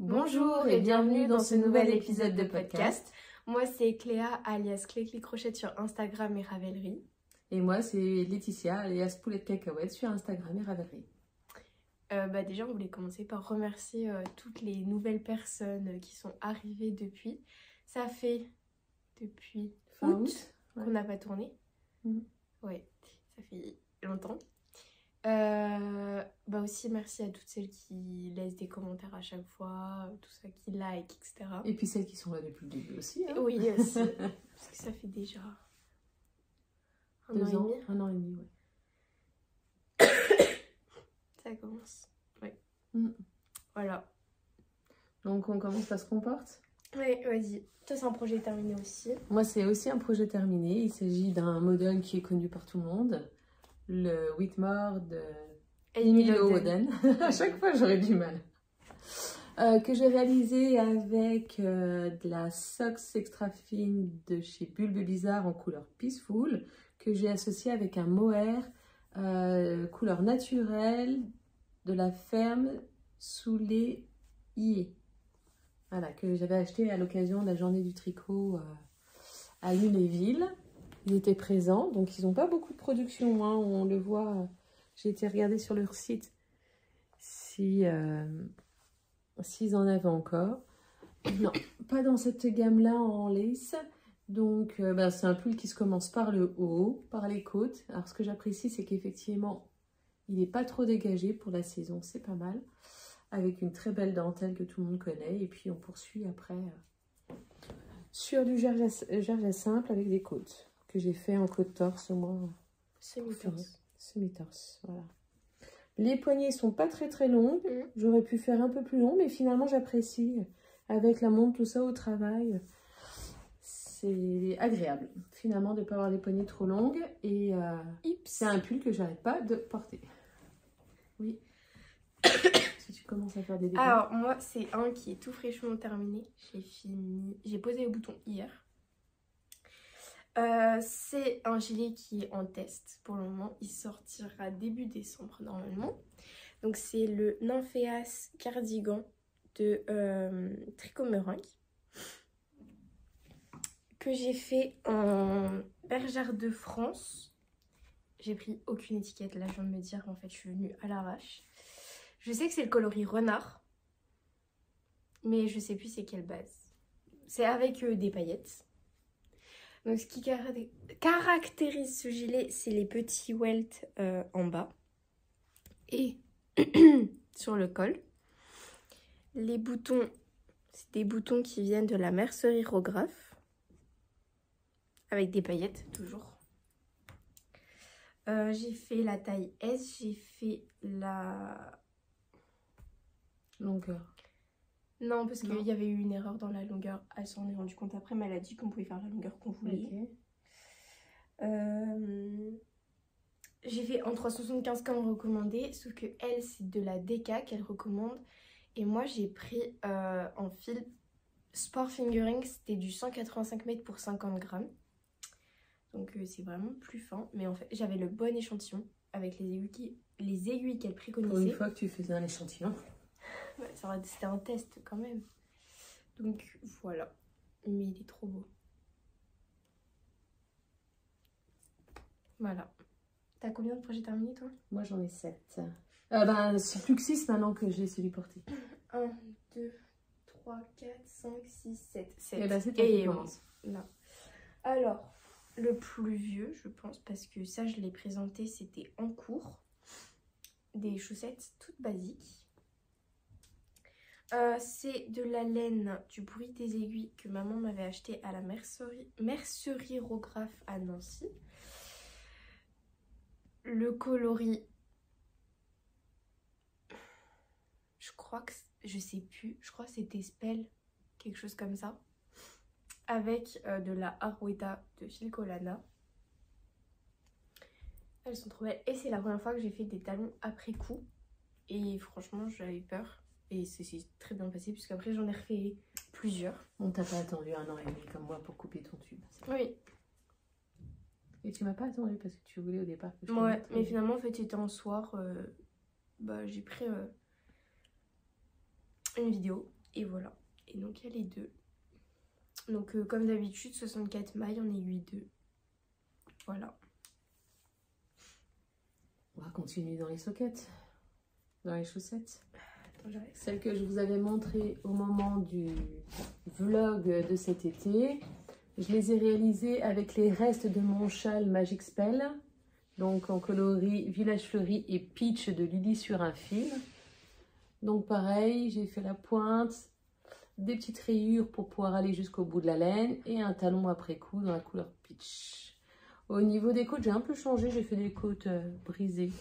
Bonjour et bienvenue dans ce nouvel épisode de podcast. Moi c'est Cléa alias Clécli Crochette sur Instagram et Ravelry. Et moi c'est Laetitia alias Poulette Cacahuète sur Instagram et Ravelry. Déjà on voulait commencer par remercier toutes les nouvelles personnes qui sont arrivées depuis. Ça fait depuis Fin août qu'on n'a pas tourné. Ouais, ça fait longtemps. Aussi merci à toutes celles qui laissent des commentaires à chaque fois, tout ça, qui like, etc. Et puis celles qui sont là depuis le début aussi. Hein. Oui, aussi. Parce que ça fait déjà un an et demi, ouais. Ça commence. Oui. Voilà. Donc on commence par ce qu'on porte. Oui, vas-y. Toi, c'est un projet terminé aussi. Moi, c'est aussi un projet terminé. Il s'agit d'un modèle qui est connu par tout le monde. Le Whitmore de Emily Lowoden. À chaque fois, j'aurais du mal. Que j'ai réalisé avec de la Sox extra fine de chez Bulbe Bizarre en couleur Peaceful. Que j'ai associé avec un mohair couleur naturelle de la ferme Soulé Ié. Voilà, que j'avais acheté à l'occasion de la journée du tricot à Lunéville. Ils étaient présents, donc ils n'ont pas beaucoup de production, hein, on le voit. J'ai été regarder sur leur site s'ils en avaient encore. Non, pas dans cette gamme-là en lace. Donc c'est un pull qui se commence par le haut, par les côtes. Alors ce que j'apprécie, c'est qu'effectivement, il n'est pas trop dégagé pour la saison, c'est pas mal. Avec une très belle dentelle que tout le monde connaît. Et puis on poursuit après sur du jersey simple avec des côtes. Que j'ai fait en côte torse au moins. Semi-torse, voilà. Les poignets sont pas très longues. J'aurais pu faire un peu plus long, mais finalement j'apprécie. Avec la montre, tout ça au travail. C'est agréable, finalement, de ne pas avoir les poignets trop longues. Et c'est un pull que j'arrête pas de porter. Oui. Si tu commences à faire des débats. Alors, moi, c'est un qui est tout fraîchement terminé. J'ai posé les boutons hier. C'est un gilet qui est en test pour le moment. Il sortira début décembre normalement. Donc, c'est le Nymphéas Cardigan de Tricot Meringue. Que j'ai fait en Bergère de France. J'ai pris aucune étiquette. Là, je viens de me dire, en fait, je suis venue à l'arrache. Je sais que c'est le coloris renard. Mais je sais plus c'est quelle base. C'est avec des paillettes. Donc, ce qui caractérise ce gilet, c'est les petits welts en bas. Et sur le col. Les boutons, c'est des boutons qui viennent de la mercerie Rograph. Avec des paillettes, toujours. J'ai fait la taille S, j'ai fait la longueur. Non, parce qu'il y avait eu une erreur dans la longueur. Elle s'en est rendue compte après, mais elle a dit qu'on pouvait faire la longueur qu'on voulait. Okay. J'ai fait en 375 comme recommandé, sauf que elle, c'est de la DK qu'elle recommande. Et moi, j'ai pris en fil Sport Fingering, c'était du 185 mètres pour 50 grammes. Donc c'est vraiment plus fin. Mais en fait, j'avais le bon échantillon avec les aiguilles qu'elle préconisait. Pour une fois que tu faisais un échantillon. Ouais, c'était un test quand même. Donc voilà. Mais il est trop beau. Voilà. T'as combien de projets terminés toi? Moi j'en ai 7. C'est plus que 6 maintenant que j'ai celui porté. 1, 2, 3, 4, 5, 6, 7. 7. Et c'est toi qui commence. Là. Alors, le plus vieux, je pense, parce que ça, je l'ai présenté, c'était en cours. Des chaussettes toutes basiques. C'est de la laine du bruit des aiguilles que maman m'avait acheté à la mercerie Rograph à Nancy. Le coloris, je crois que, je sais plus, je crois que c'était Spell, quelque chose comme ça. Avec de la Arweta de Filcolana. Elles sont trop belles. Et c'est la première fois que j'ai fait des talons après coup. Et franchement, j'avais peur. Et c'est très bien passé, puisqu'après j'en ai refait plusieurs. On t'a pas attendu 1 an et demi comme moi pour couper ton tube. Oui. Et tu m'as pas attendu parce que tu voulais au départ que je ouais, mais finalement en fait c'était un soir. J'ai pris une vidéo Et voilà. Et donc il y a les deux. Donc comme d'habitude, 64 mailles en aiguille 2. Voilà. On va continuer dans les sockets, dans les chaussettes. Attends, j'arrive. Celles que je vous avais montrées au moment du vlog de cet été. Je les ai réalisées avec les restes de mon châle Magic Spell. Donc en coloris Village Fleuri et Peach de Lily sur un fil. Donc pareil, j'ai fait la pointe, des petites rayures pour pouvoir aller jusqu'au bout de la laine et un talon après coup dans la couleur Peach. Au niveau des côtes, j'ai un peu changé, j'ai fait des côtes brisées.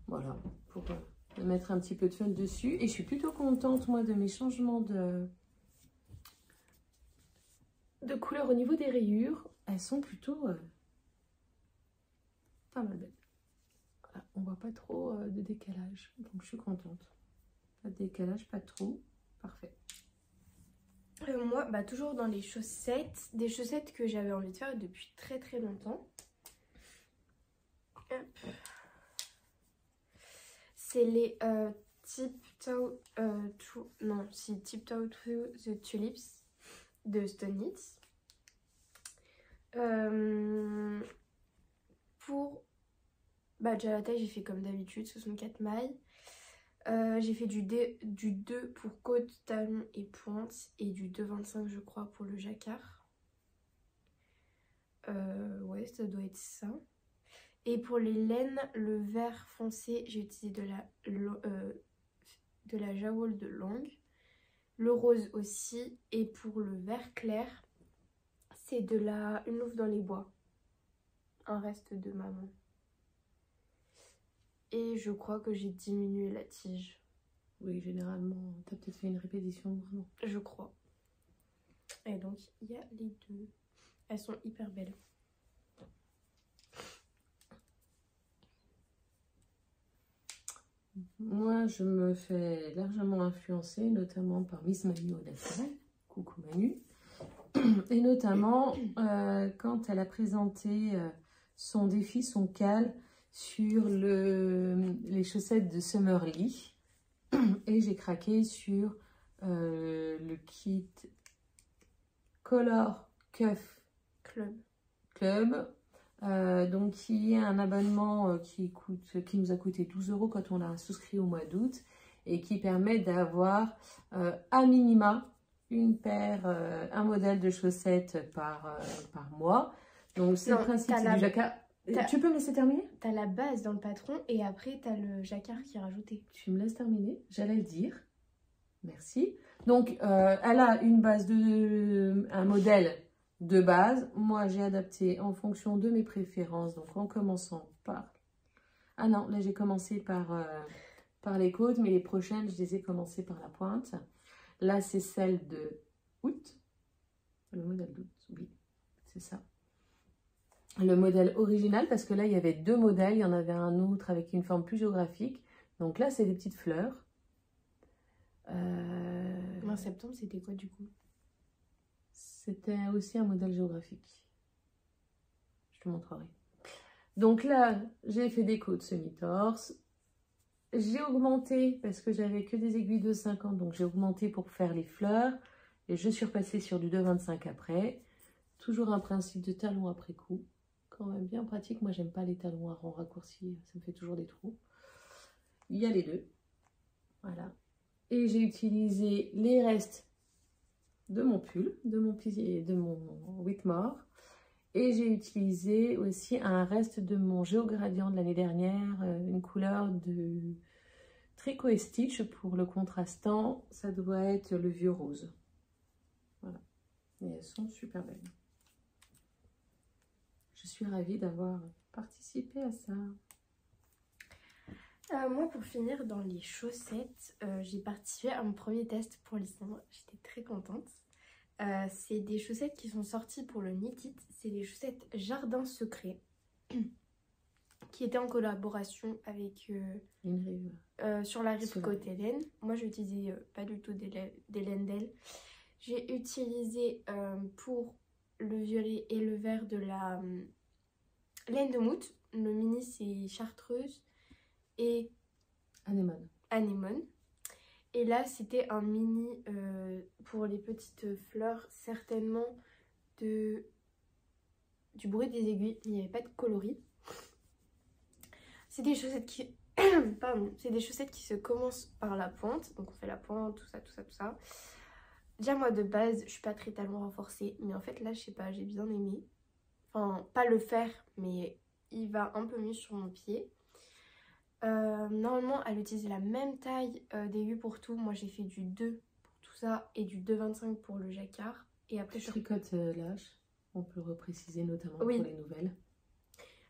Voilà, pour mettre un petit peu de fun dessus. Et je suis plutôt contente, moi, de mes changements de couleur au niveau des rayures. Elles sont plutôt pas mal belles. Voilà, on voit pas trop de décalage, donc je suis contente. Pas de décalage, pas trop. Parfait. Moi, bah, toujours dans les chaussettes, des chaussettes que j'avais envie de faire depuis très très longtemps. C'est les Tiptoe Tiptoe Through the Tulips de Stone Knits. Pour déjà la taille, j'ai fait comme d'habitude 64 mailles. J'ai fait du 2 pour côte, talon et pointe et du 2,25 je crois pour le jacquard. Ouais, ça doit être ça. Et pour les laines, le vert foncé, j'ai utilisé de la Jawol de longue. Le rose aussi. Et pour le vert clair, c'est de une louve dans les bois. Un reste de maman. Et je crois que j'ai diminué la tige. Oui, généralement, tu as peut-être fait une répétition, vraiment. Je crois. Et donc, il y a les deux. Elles sont hyper belles. Moi, je me fais largement influencer, notamment par Miss Manu au naturel. Coucou Manu. Et notamment, quand elle a présenté son défi, son cal, sur les chaussettes de Summerly. Et j'ai craqué sur le kit Color Cuff Club. Donc qui est un abonnement qui nous a coûté 12 € quand on l'a souscrit au mois d'août. Et qui permet d'avoir à minima un modèle de chaussettes par mois. Donc c'est le principe, c'est du jacquard. Tu peux me laisser terminer? T'as la base dans le patron et après t'as le jacquard qui est rajouté. Tu me laisses terminer? J'allais le dire. Merci. Donc elle a une base un modèle de base. Moi j'ai adapté en fonction de mes préférences. Donc en commençant par... Ah non, là j'ai commencé par les côtes, mais les prochaines je les ai commencées par la pointe. Là c'est celle de août. Le modèle d'août, oui, c'est ça. Le modèle original, parce que là, il y avait deux modèles. Il y en avait un autre avec une forme plus géographique. Donc là, c'est des petites fleurs. En septembre, c'était quoi du coup? C'était aussi un modèle géographique. Je te montrerai. Donc là, j'ai fait des côtes semi-torse. J'ai augmenté, parce que j'avais que des aiguilles de 50, donc j'ai augmenté pour faire les fleurs. Et je suis repassée sur du 2,25 après. Toujours un principe de talon après coup. Quand même bien pratique. Moi, j'aime pas les talons à rang raccourci. Ça me fait toujours des trous. Il y a les deux. Voilà. Et j'ai utilisé les restes de mon pull, de mon Whitmore. Et j'ai utilisé aussi un reste de mon Géogradient de l'année dernière. Une couleur de Tricot et Stitch pour le contrastant. Ça doit être le vieux rose. Voilà. Et elles sont super belles. Je suis ravie d'avoir participé à ça. Moi, pour finir, dans les chaussettes, j'ai participé à mon premier test pour Lysandre. J'étais très contente. C'est des chaussettes qui sont sorties pour le Knit It. C'est les chaussettes Jardin Secret qui étaient en collaboration avec sur la rive côte Hélène. Moi, j'ai utilisé pas du tout des laines d'elle. J'ai utilisé pour le violet et le vert de la laine de Mout. Le mini, c'est Chartreuse et Anémone. Et là, c'était un mini pour les petites fleurs, certainement du bruit des aiguilles. Il n'y avait pas de coloris. C'est des chaussettes qui... Pardon, c'est des chaussettes qui se commencent par la pointe. Donc on fait la pointe, tout ça, tout ça, tout ça. Déjà moi de base, je suis pas très talon renforcé. Mais en fait là, je sais pas, j'ai bien aimé. Enfin, pas le faire, mais il va un peu mieux sur mon pied. Normalement, elle utilise la même taille d'aiguille pour tout. Moi, j'ai fait du 2 pour tout ça et du 2,25 pour le jacquard. Et après, je tricote l'âge. On peut repréciser notamment oui. pour les nouvelles.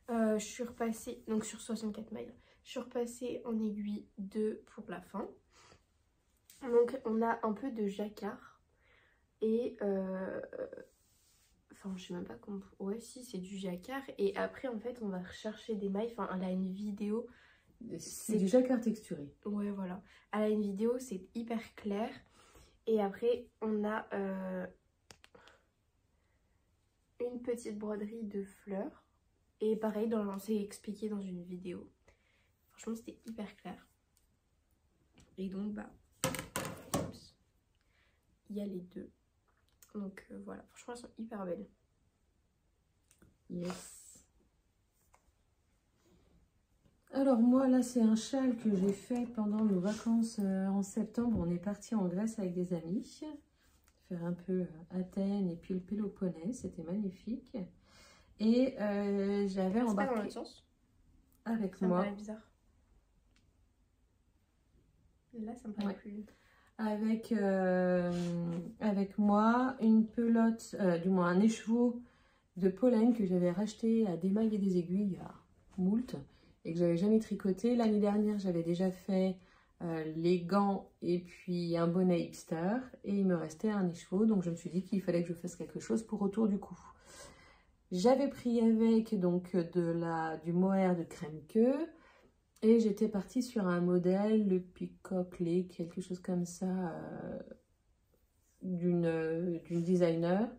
Je suis repassée, donc sur 64 mailles. Je suis repassée en aiguille 2 pour la fin. Donc, on a un peu de jacquard. Et... Enfin, je sais même pas comment... Ouais, si, c'est du jacquard. Et après, en fait, on va rechercher des mailles. Enfin, elle a une vidéo... C'est du jacquard texturé. Ouais, voilà. Elle a une vidéo, c'est hyper clair. Et après, on a une petite broderie de fleurs. Et pareil, c'est expliqué dans une vidéo. Franchement, c'était hyper clair. Et donc, bah... il y a les deux. Donc, voilà. Franchement, elles sont hyper belles. Yes. Alors moi là c'est un châle que j'ai fait pendant nos vacances en septembre. On est parti en Grèce avec des amis, faire un peu Athènes et puis le Péloponnèse, c'était magnifique. Et j'avais embarqué... pas dans l'autre sens. Avec ça moi. Ça me paraît bizarre. Là ça me paraît plus... Avec moi une pelote, du moins un écheveau de pollen que j'avais racheté à des mailles et des aiguilles il y a moult. Et que j'avais jamais tricoté. L'année dernière, j'avais déjà fait les gants et puis un bonnet hipster. Et il me restait un écheveau. Donc, je me suis dit qu'il fallait que je fasse quelque chose pour autour du cou. J'avais pris avec donc du mohair de crème queue. Et j'étais partie sur un modèle, le Peacock Lake, quelque chose comme ça, d'une designer.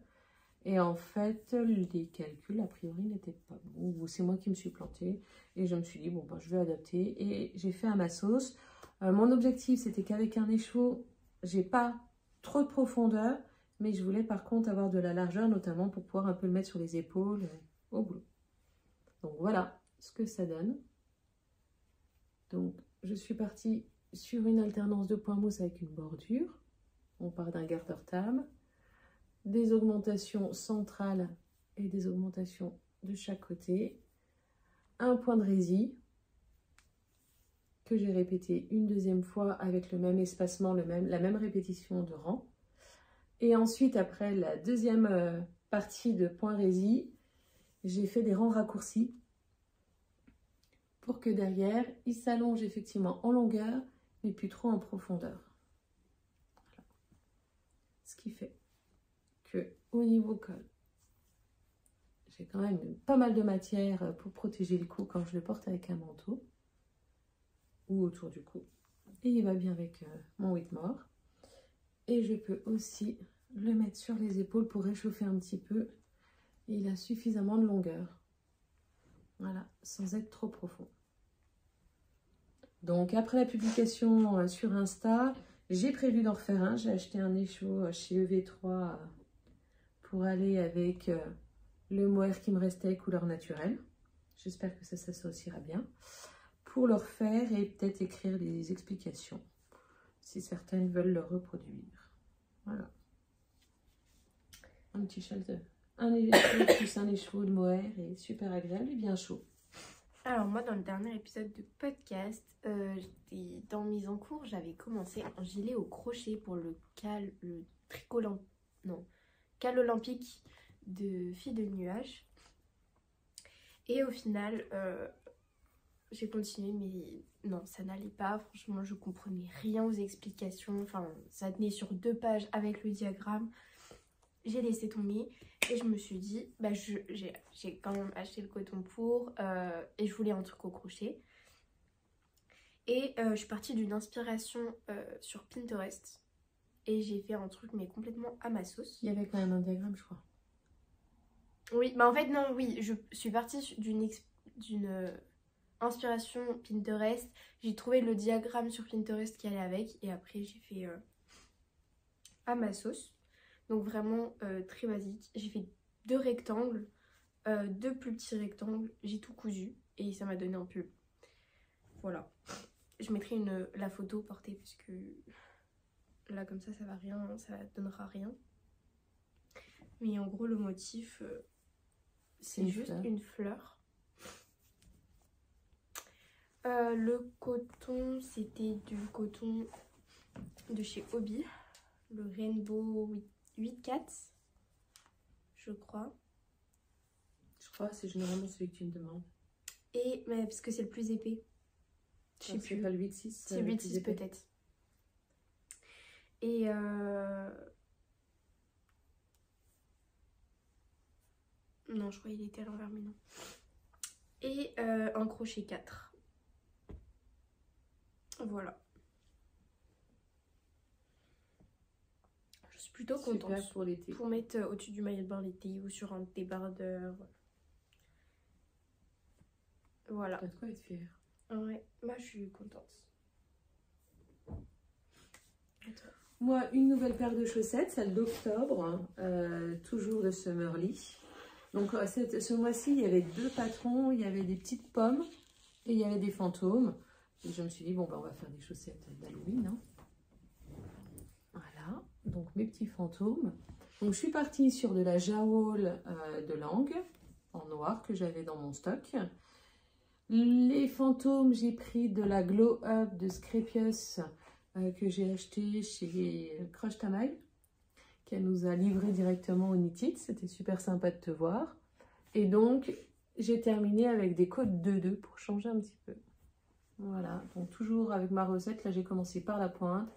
Et en fait, les calculs, a priori, n'étaient pas bons. C'est moi qui me suis plantée. Et je me suis dit, bon, ben, je vais adapter. Et j'ai fait à ma sauce. Mon objectif, c'était qu'avec un écheveau, j'ai pas trop de profondeur. Mais je voulais par contre avoir de la largeur, notamment pour pouvoir un peu le mettre sur les épaules au boulot. Donc voilà ce que ça donne. Donc, je suis partie sur une alternance de point mousse avec une bordure. On part d'un garter-tam. Des augmentations centrales et des augmentations de chaque côté. Un point de rési que j'ai répété une deuxième fois avec le même espacement, la même répétition de rang. Et ensuite, après la deuxième partie de point rési, j'ai fait des rangs raccourcis pour que derrière, il s'allonge effectivement en longueur, mais plus trop en profondeur. Voilà. Ce qui fait que au niveau col, j'ai quand même pas mal de matière pour protéger le cou quand je le porte avec un manteau ou autour du cou. Et il va bien avec mon Whitmore. Et je peux aussi le mettre sur les épaules pour réchauffer un petit peu. Et il a suffisamment de longueur. Voilà, sans être trop profond. Donc après la publication sur Insta, j'ai prévu d'en refaire un. J'ai acheté un écheveau chez EV3 pour aller avec le mohair qui me restait couleur naturelle. J'espère que ça s'associera bien. Pour le refaire et peut-être écrire des explications si certaines veulent le reproduire. Voilà. Un petit châle un écheveau plus un écheveau de mohair et super agréable et bien chaud. Alors moi dans le dernier épisode de podcast, dans mise en cours, j'avais commencé un gilet au crochet pour le cal olympique de Filles de Nuages. Et au final, j'ai continué mais non, ça n'allait pas. Franchement, je comprenais rien aux explications. Enfin, ça tenait sur 2 pages avec le diagramme. J'ai laissé tomber et je me suis dit, bah, j'ai quand même acheté le coton pour et je voulais un truc au crochet. Et je suis partie d'une inspiration sur Pinterest et j'ai fait un truc mais complètement à ma sauce. Il y avait quand même un diagramme, je crois. Oui, bah en fait non, oui, je suis partie d'une inspiration Pinterest. J'ai trouvé le diagramme sur Pinterest qui allait avec. Et après, j'ai fait à ma sauce. Donc vraiment très basique. J'ai fait 2 rectangles, 2 plus petits rectangles. J'ai tout cousu et ça m'a donné un pull. Voilà. Je mettrai la photo portée parce que là comme ça va rien, ça donnera rien. Mais en gros le motif c'est juste une fleur. Le coton, c'était du coton de chez Hobby, le Rainbow 84, je crois. Je crois que c'est généralement celui que tu me demandes. Et mais parce que c'est le plus épais. Je sais plus. C'est pas le 8-6. C'est le 8-6 peut-être. Et non, je crois qu'il était à l'envers, mais non. Et un crochet 4. Voilà. Je suis plutôt contente. Super pour l'été. Pour mettre au-dessus du maillot de bain l'été ou sur un débardeur. Voilà. T'as de quoi être fière. Ouais, moi je suis contente. Moi, une nouvelle paire de chaussettes, celle d'octobre, toujours de Summerly. Donc ce mois-ci, il y avait 2 patrons, il y avait des petites pommes et il y avait des fantômes. Et je me suis dit, bon, bah, on va faire des chaussettes d'Halloween. Hein. Voilà, donc mes petits fantômes. Donc je suis partie sur de la Jawoll de Lange, en noir, que j'avais dans mon stock. Les fantômes, j'ai pris de la Glow Up de Scrapius que j'ai acheté chez Crush Tamaï, qu'elle nous a livré directement au Knit It. C'était super sympa de te voir. Et donc, j'ai terminé avec des côtes 2-2 pour changer un petit peu. Voilà, donc toujours avec ma recette. Là, j'ai commencé par la pointe.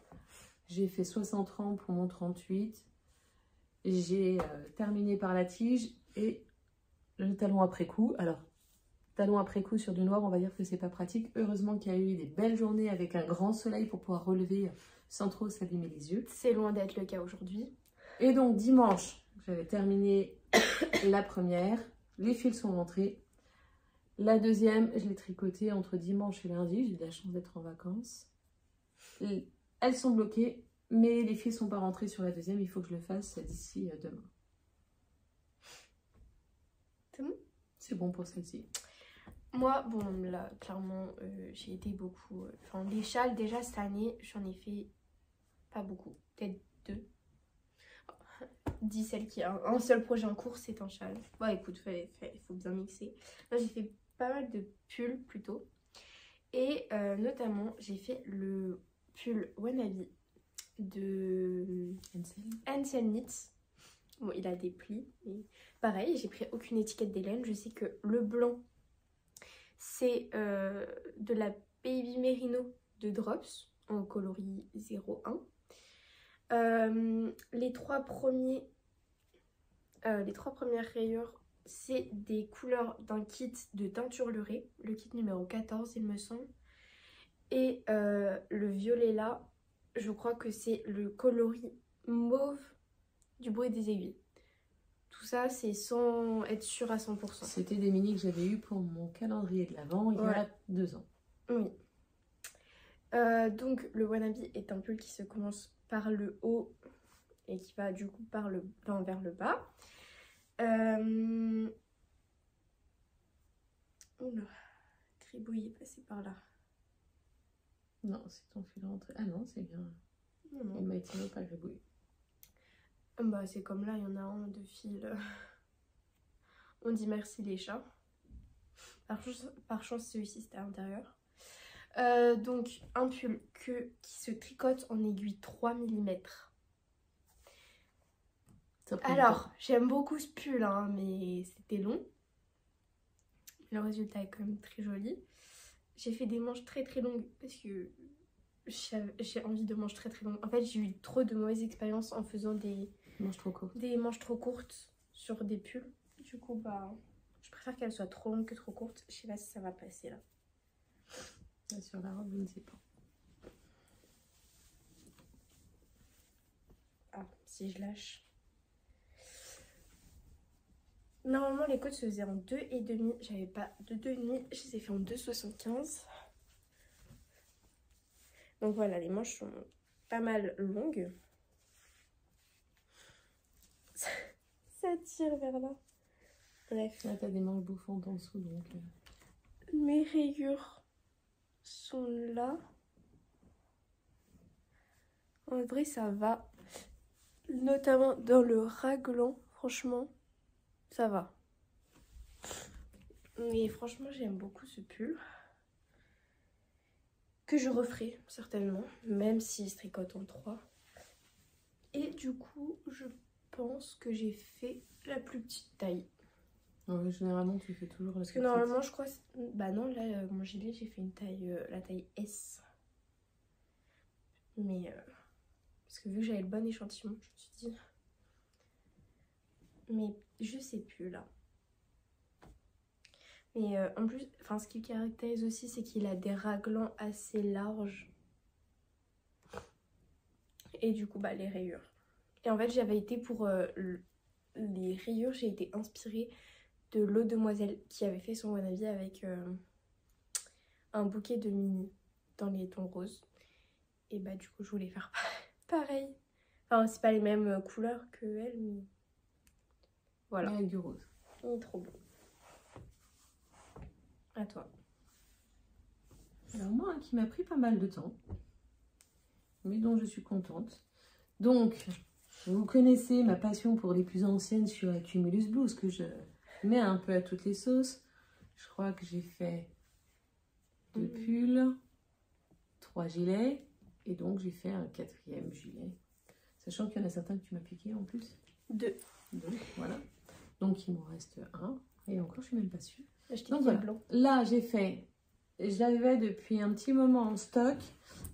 J'ai fait 60 rangs pour mon 38. J'ai terminé par la tige et le talon après coup. Alors, talon après coup sur du noir, on va dire que c'est pas pratique. Heureusement qu'il y a eu des belles journées avec un grand soleil pour pouvoir relever sans trop s'abîmer les yeux. C'est loin d'être le cas aujourd'hui. Et donc dimanche, j'avais terminé la première. Les fils sont rentrés. La deuxième, je l'ai tricotée entre dimanche et lundi. J'ai eu la chance d'être en vacances. Elles sont bloquées, mais les fils sont pas rentrés sur la deuxième. Il faut que je le fasse d'ici demain. C'est bon? C'est bon pour celle-ci. Moi, bon, là, clairement, j'ai été beaucoup... Enfin, les châles, déjà, cette année, j'en ai fait pas beaucoup. Peut-être 2. Dis celle qui a un seul projet en cours, c'est un châle. Bon, écoute, il faut bien mixer. Là, j'ai fait pas mal de pulls, plutôt. Et notamment, j'ai fait le pull Wannabe de Ansel Knits. Bon, il a des plis. Mais pareil, j'ai pris aucune étiquette d'Hélène. Je sais que le blanc... C'est de la Baby Merino de Drops en coloris 01. Les trois premières rayures, c'est des couleurs d'un kit de teinture leurrée, le kit numéro 14 il me semble. Et le violet là, je crois que c'est le coloris mauve du bruit des aiguilles. Tout ça, c'est sans être sûr à 100%. C'était des mini que j'avais eu pour mon calendrier de l'Avent il y a 2 ans. Oui. Donc, le Wannabe est un pull qui se commence par le haut et qui va du coup vers le bas. Oula, Tribouille est passé par là. Non, c'est ton fil rentré. Ah non, c'est bien. Non. Il m'a été pas gribouille. Bah, c'est comme là, il y en a un de fil. On dit merci les chats. Par chance celui-ci c'était à l'intérieur. Donc, un pull qui se tricote en aiguille 3 mm. Alors, j'aime beaucoup ce pull, hein, mais c'était long. Le résultat est quand même très joli. J'ai fait des manches très très longues parce que j'ai envie de manches très très longues. En fait, j'ai eu trop de mauvaises expériences en faisant des manches trop courtes sur des pulls. Du coup, bah, je préfère qu'elles soient trop longues que trop courtes. Je sais pas si ça va passer là. Sur la robe, je ne sais pas. Ah, si je lâche. Normalement, les côtes se faisaient en 2,5. J'avais pas de 2,5. Je les ai fait en 2,75. Donc voilà, les manches sont pas mal longues. Ça tire vers là. Bref. Là, t'as des manches bouffantes en dessous, donc... Mes rayures sont là. En vrai, ça va. Notamment dans le raglan, franchement, ça va. Mais franchement, j'aime beaucoup ce pull. Que je referai, certainement. Même s'il se tricote en 3. Et du coup, je pense que j'ai fait la plus petite taille. Ouais, généralement, tu fais toujours la Parce que petite. normalement, je crois... Bah non, là, mon gilet, j'ai fait une taille, la taille S. Mais... Parce que vu que j'avais le bon échantillon, je me suis dit... Mais je sais plus, là. Mais en plus, enfin, ce qui le caractérise aussi, c'est qu'il a des raglans assez larges. Et du coup, bah, les rayures. Et en fait, j'avais été pour les rayures, j'ai été inspirée de l'eau demoiselle qui avait fait son wannabe avec un bouquet de mini dans les tons roses. Et bah, du coup, je voulais faire pareil. Enfin, c'est pas les mêmes couleurs que elle, mais voilà. Mais avec du rose. Il est trop beau. À toi. Alors moi, qui m'a pris pas mal de temps, mais dont je suis contente. Donc, vous connaissez ma passion pour les plus anciennes sur la Cumulus Blues, que je mets un peu à toutes les sauces. Je crois que j'ai fait 2 pulls, 3 gilets, et donc j'ai fait un 4e gilet. Sachant qu'il y en a certains que tu m'as piqué en plus. 2. 2, voilà. Donc il m'en reste 1, et encore je suis même pas sûre. Donc voilà. Là, j'avais depuis un petit moment en stock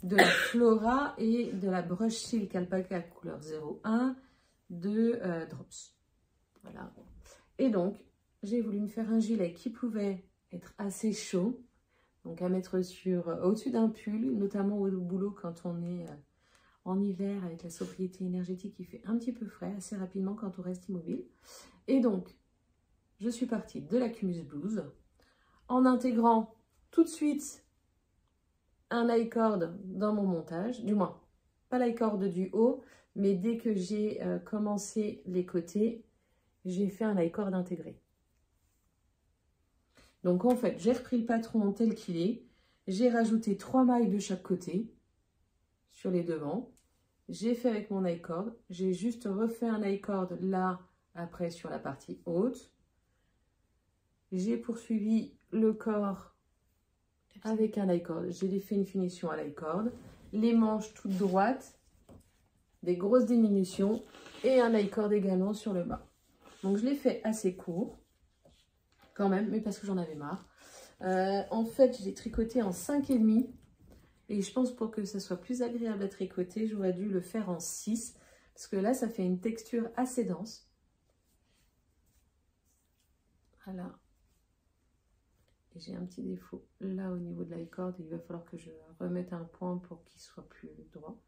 de la Flora et de la Brush Silk Alpaca couleur 01 de Drops. Voilà. Et donc, j'ai voulu me faire un gilet qui pouvait être assez chaud, donc à mettre au-dessus d'un pull, notamment au boulot quand on est en hiver avec la sobriété énergétique qui fait un petit peu frais assez rapidement quand on reste immobile. Et donc, je suis partie de la Cumulus Blues en intégrant tout de suite un I-cord dans mon montage, du moins pas l'I-cord du haut, mais dès que j'ai commencé les côtés, j'ai fait un I-cord intégré. Donc en fait, j'ai repris le patron tel qu'il est, j'ai rajouté 3 mailles de chaque côté sur les devants, j'ai fait avec mon I-cord, j'ai juste refait un I-cord là, après sur la partie haute. J'ai poursuivi le corps avec un I-cord. J'ai fait une finition à l'I-cord. Les manches toutes droites, des grosses diminutions et un I-cord également sur le bas. Donc je l'ai fait assez court, quand même, mais parce que j'en avais marre. En fait, je l'ai tricoté en 5,5. Et je pense pour que ça soit plus agréable à tricoter, j'aurais dû le faire en 6. Parce que là, ça fait une texture assez dense. Voilà. Et j'ai un petit défaut là au niveau de l'i-cord. Il va falloir que je remette un point pour qu'il soit plus droit.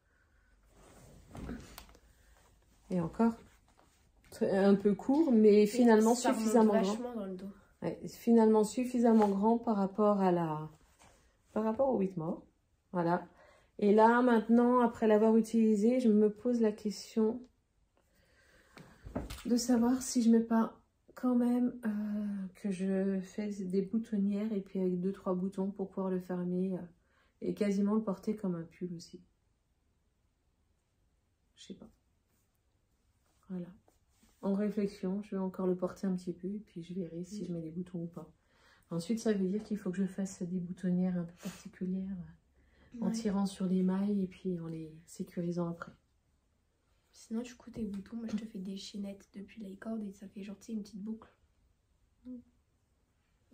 Et encore, un peu court, mais finalement suffisamment grand. Dans le dos. Ouais, finalement suffisamment grand par rapport au Whitmore. Voilà. Et là, maintenant, après l'avoir utilisé, je me pose la question de savoir si je mets pas quand même que je fais des boutonnières et puis avec 2-3 boutons pour pouvoir le fermer et quasiment le porter comme un pull aussi. Je sais pas. Voilà. En réflexion, je vais encore le porter un petit peu et puis je verrai si je mets des boutons ou pas. Ensuite, ça veut dire qu'il faut que je fasse des boutonnières un peu particulières en tirant sur les mailles et puis en les sécurisant après. Sinon, du coup, tes boutons, moi je te fais des chaînettes depuis l'i-cord et ça fait genre, tu sais, une petite boucle.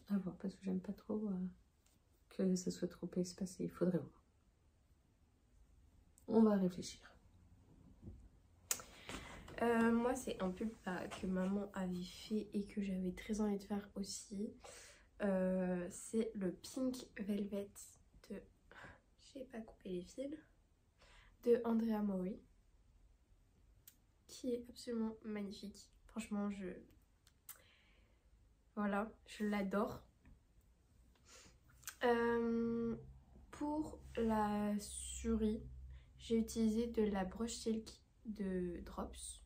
À voir, parce que j'aime pas trop que ça soit trop espacé. Il faudrait voir. On va réfléchir. Moi, c'est un pull que maman avait fait et que j'avais très envie de faire aussi. C'est le Pink Velvet de... J'ai pas coupé les fils. De Andrea Mori. Qui est absolument magnifique. Franchement, Voilà, je l'adore. Pour la souris, j'ai utilisé de la brush silk de Drops.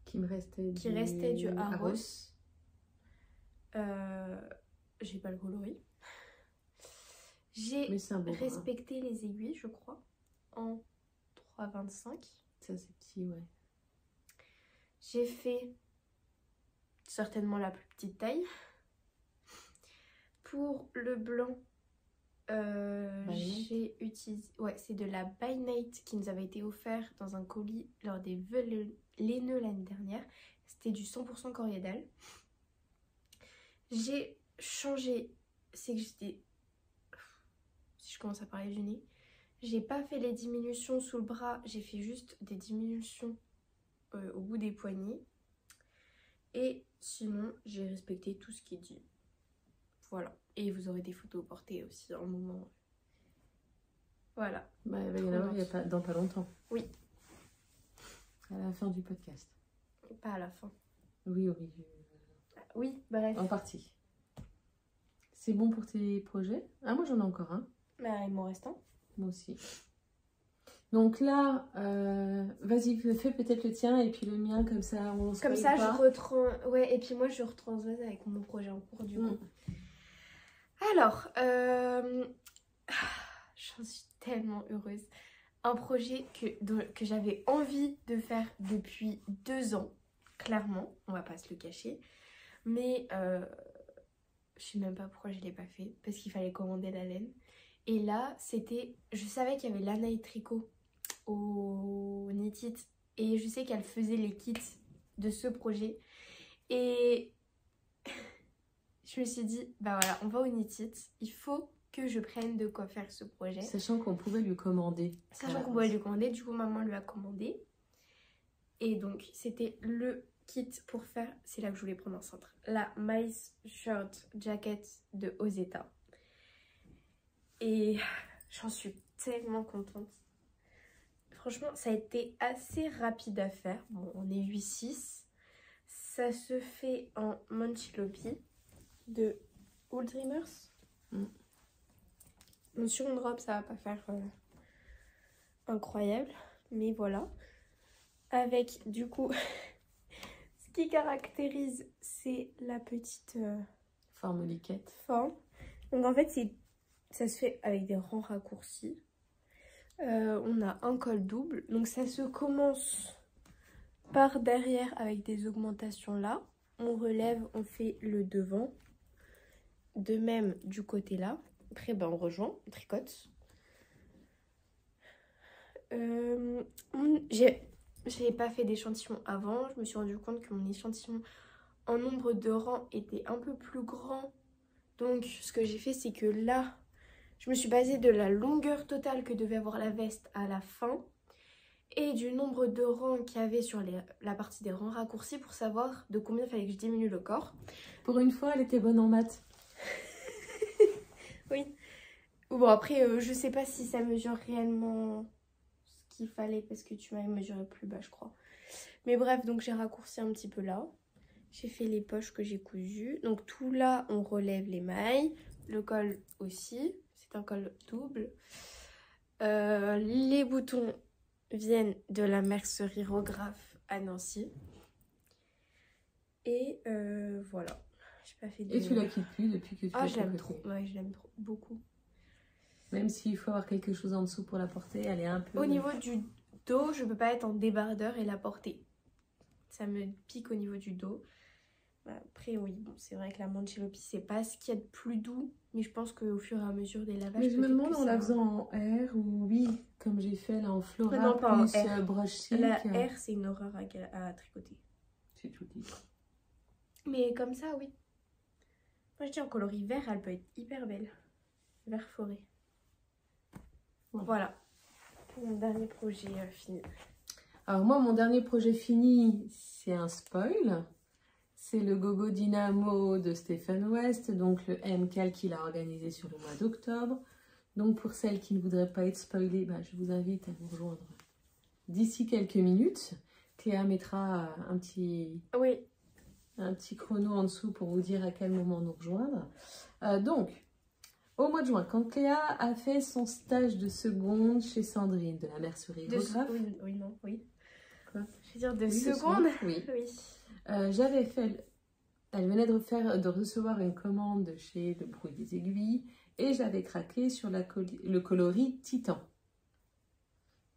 Qui restait du Aros. J'ai pas le coloris. J'ai respecté les aiguilles, je crois, en 3,25. Ça, c'est petit, ouais. J'ai fait certainement la plus petite taille. Pour le blanc, j'ai utilisé... Ouais, c'est de la By Night qui nous avait été offert dans un colis lors des vœux laineux l'année dernière. C'était du 100% coriandre. J'ai changé... C'est que j'étais... Si je commence à parler du nez. J'ai pas fait les diminutions sous le bras. J'ai fait juste des diminutions au bout des poignets. Et sinon, j'ai respecté tout ce qui est dit. Voilà. Et vous aurez des photos portées aussi en moment. Voilà. Bah, il va y en avoir dans pas longtemps. Oui. À la fin du podcast. Pas à la fin. Oui, au milieu. Oui, bref. En partie. C'est bon pour tes projets? Ah, moi j'en ai encore un. Bah, il m'en reste un. Moi aussi. Donc là, vas-y, fais peut-être le tien et puis le mien, comme ça on se Comme ça, pas. Ouais, et puis moi je retransmets avec mon projet en cours du coup. Alors, j'en suis tellement heureuse. Un projet que j'avais envie de faire depuis 2 ans, clairement, on va pas se le cacher. Mais je sais même pas pourquoi je l'ai pas fait, parce qu'il fallait commander la laine. Et là, je savais qu'il y avait Lana et Tricot au Knit It, et je sais qu'elle faisait les kits de ce projet. Et je me suis dit, bah voilà, on va au Knit It, il faut que je prenne de quoi faire ce projet. Sachant qu'on pouvait lui commander. Du coup maman lui a commandé. Et donc c'était le kit pour faire, c'est là que je voulais prendre un cintre, la Mice Shirt Jacket de Ozeta. Et j'en suis tellement contente. Franchement, ça a été assez rapide à faire. Bon, on est 8-6. Ça se fait en Manchilopi de Old Dreamers. Bon, sur une robe, ça va pas faire incroyable. Mais voilà. Avec, du coup, ce qui caractérise, c'est la petite forme liquette. Donc en fait, ça se fait avec des rangs raccourcis. On a un col double. Donc ça se commence par derrière avec des augmentations là. On relève, on fait le devant. De même du côté là. Après, ben, on rejoint, on tricote. J'avais pas fait d'échantillon avant. Je me suis rendu compte que mon échantillon en nombre de rangs était un peu plus grand. Donc ce que j'ai fait, c'est que là, je me suis basée de la longueur totale que devait avoir la veste à la fin et du nombre de rangs qu'il y avait sur la partie des rangs raccourcis pour savoir de combien il fallait que je diminue le corps. Pour une fois, elle était bonne en maths. Oui. Bon, après, je sais pas si ça mesure réellement ce qu'il fallait parce que tu m'avais mesuré plus bas, je crois. Mais bref, donc j'ai raccourci un petit peu là. J'ai fait les poches que j'ai cousues. Donc tout là, on relève les mailles. Le col aussi. C'est un col double. Les boutons viennent de la mercerie Rographe à Nancy. Et voilà. J'ai pas fait de... Et tu la quittes plus depuis que tu je l'aime trop. Ouais, je l'aime trop. Beaucoup. Même s'il faut avoir quelque chose en dessous pour la porter, elle est un peu... Au niveau du dos, je peux pas être en débardeur et la porter. Ça me pique au niveau du dos. Après, oui, bon, c'est vrai que la Manchilopi, c'est pas ce qu'il y a de plus doux. Mais je pense qu'au fur et à mesure des lavages... Mais je me demande en la faisant en R ou oui, comme j'ai fait là en Flora, non, pas plus en R. brush silk. La R, c'est une horreur à tricoter. C'est tout dit. Mais comme ça, oui. Moi, je dis en coloris vert, elle peut être hyper belle. Vert forêt. Voilà. Mon dernier projet fini. Alors moi, mon dernier projet fini, c'est un spoil. C'est le Gogo Dynamo de Stephen West, donc le MCAL qu'il a organisé sur le mois d'octobre. Donc pour celles qui ne voudraient pas être spoilées, je vous invite à vous rejoindre d'ici quelques minutes. Cléa mettra un petit un petit chrono en dessous pour vous dire à quel moment nous rejoindre. Donc, au mois de juin, quand Cléa a fait son stage de seconde chez Sandrine de la mercerie Rographe. Oui, non, oui. Quoi? Je veux dire de Oui, seconde. Oui. Oui. J'avais fait... Elle venait de recevoir une commande chez Le Bruit des Aiguilles et j'avais craqué sur le coloris Titan.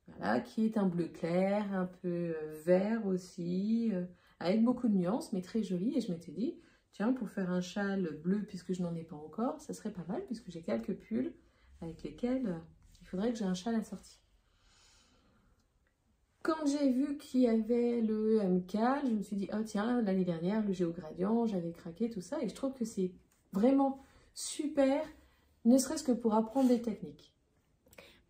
Voilà, qui est un bleu clair, un peu vert aussi, avec beaucoup de nuances, mais très joli. Et je m'étais dit, tiens, pour faire un châle bleu, puisque je n'en ai pas encore, ça serait pas mal, puisque j'ai quelques pulls avec lesquels il faudrait que j'ai un châle assorti. Quand j'ai vu qu'il y avait le MK, je me suis dit, oh tiens, l'année dernière, le géogradient, j'avais craqué, tout ça. Et je trouve que c'est vraiment super, ne serait-ce que pour apprendre des techniques.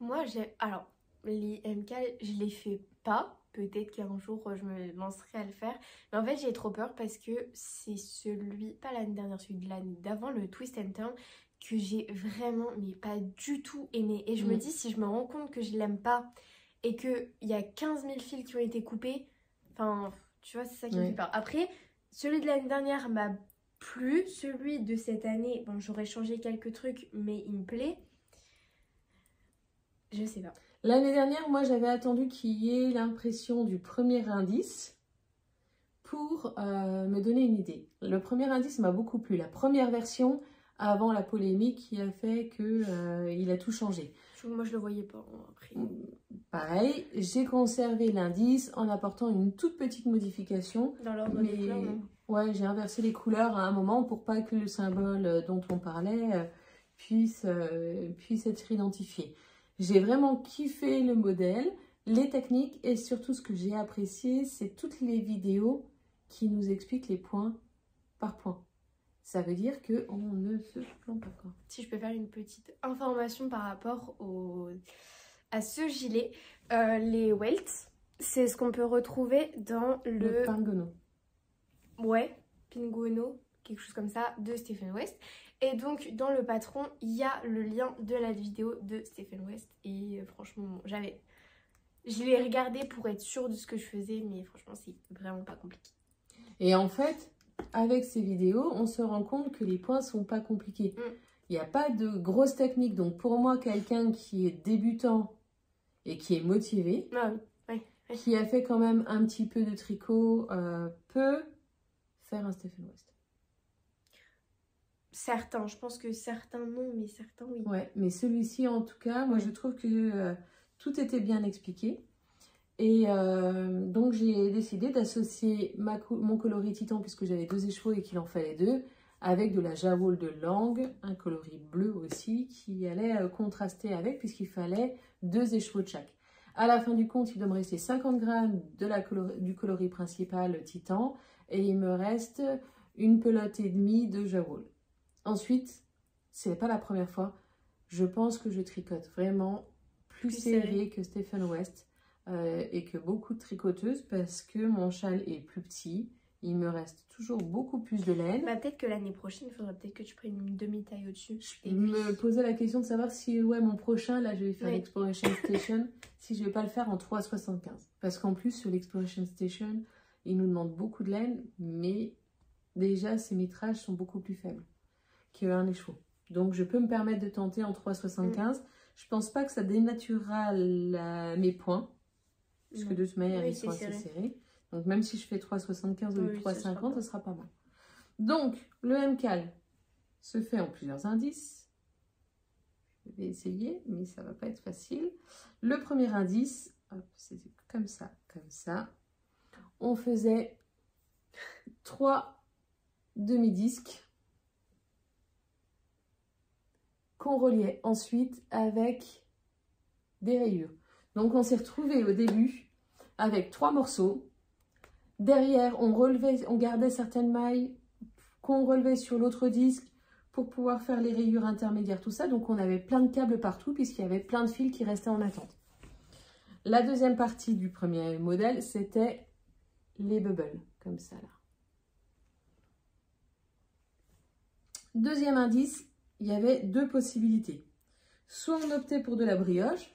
Moi, alors, les MK, je les fais pas. Peut-être qu'un jour, je me lancerai à le faire. Mais en fait, j'ai trop peur parce que c'est celui, pas l'année dernière, celui de l'année d'avant, le Twist and Turn, que j'ai vraiment, mais pas du tout aimé. Et je me dis, si je me rends compte que je l'aime pas et qu'il y a 15 000 fils qui ont été coupés, enfin, tu vois, c'est ça qui me fait peur. Après, celui de l'année dernière m'a plu. Celui de cette année, bon, j'aurais changé quelques trucs, mais il me plaît. Je sais pas. L'année dernière, moi, j'avais attendu qu'il y ait l'impression du premier indice pour me donner une idée. Le premier indice m'a beaucoup plu. La première version, avant la polémique, qui a fait qu'il a tout changé. Moi, je le voyais pas après. Pareil, j'ai conservé l'indice en apportant une toute petite modification. Dans l'ordre des couleurs, non ? Ouais, j'ai inversé les couleurs à un moment pour pas que le symbole dont on parlait puisse être identifié. J'ai vraiment kiffé le modèle, les techniques et surtout ce que j'ai apprécié, c'est toutes les vidéos qui nous expliquent les points par point. Ça veut dire qu'on ne se plante pas. Quoi. Si je peux faire une petite information par rapport à ce gilet, les welts, c'est ce qu'on peut retrouver dans le Pinguono. Ouais, Pinguono, quelque chose comme ça, de Stephen West. Et donc, dans le patron, il y a le lien de la vidéo de Stephen West. Et franchement, je l'ai regardé pour être sûre de ce que je faisais, mais franchement, c'est vraiment pas compliqué. Et en fait, avec ces vidéos, on se rend compte que les points sont pas compliqués. Il n'y a pas de grosses techniques. Donc, pour moi, quelqu'un qui est débutant et qui est motivé, qui a fait quand même un petit peu de tricot, peut faire un Stephen West. Certains, je pense que certains non, mais certains oui. Ouais, mais celui-ci en tout cas, moi je trouve que tout était bien expliqué. Et donc j'ai décidé d'associer mon coloris Titan, puisque j'avais 2 écheveaux et qu'il en fallait 2, avec de la Jawool de Lange, un coloris bleu aussi, qui allait contraster avec, puisqu'il fallait 2 écheveaux de chaque. À la fin du compte, il doit me rester 50 grammes du coloris principal Titan, et il me reste une pelote et demie de Jawool. Ensuite, ce n'est pas la première fois, je pense que je tricote vraiment plus serré que Stephen West et que beaucoup de tricoteuses parce que mon châle est plus petit, il me reste toujours beaucoup plus de laine. Bah, peut-être que l'année prochaine, il faudrait peut-être que tu prennes une demi-taille au-dessus. Je me posais la question de savoir si mon prochain, là je vais faire l'Exploration Station, si je ne vais pas le faire en 3,75. Parce qu'en plus sur l'Exploration Station, il nous demande beaucoup de laine, mais déjà ses métrages sont beaucoup plus faibles qu'un écheveau. Donc je peux me permettre de tenter en 3,75. Je pense pas que ça dénaturera mes points, puisque de toute manière ils sont assez serrés. Donc même si je fais 3,75 ou 3,50, ça sera pas mal. Donc le MCAL se fait en plusieurs indices. Je vais essayer, mais ça va pas être facile. Le premier indice, c'était comme ça, comme ça. On faisait 3 demi-disques qu'on reliait ensuite avec des rayures. Donc on s'est retrouvé au début avec 3 morceaux. Derrière, on gardait certaines mailles qu'on relevait sur l'autre disque pour pouvoir faire les rayures intermédiaires, tout ça. Donc on avait plein de câbles partout puisqu'il y avait plein de fils qui restaient en attente. La deuxième partie du premier modèle, c'était les bubbles, comme ça là. Deuxième indice, il y avait 2 possibilités. Soit on optait pour de la brioche.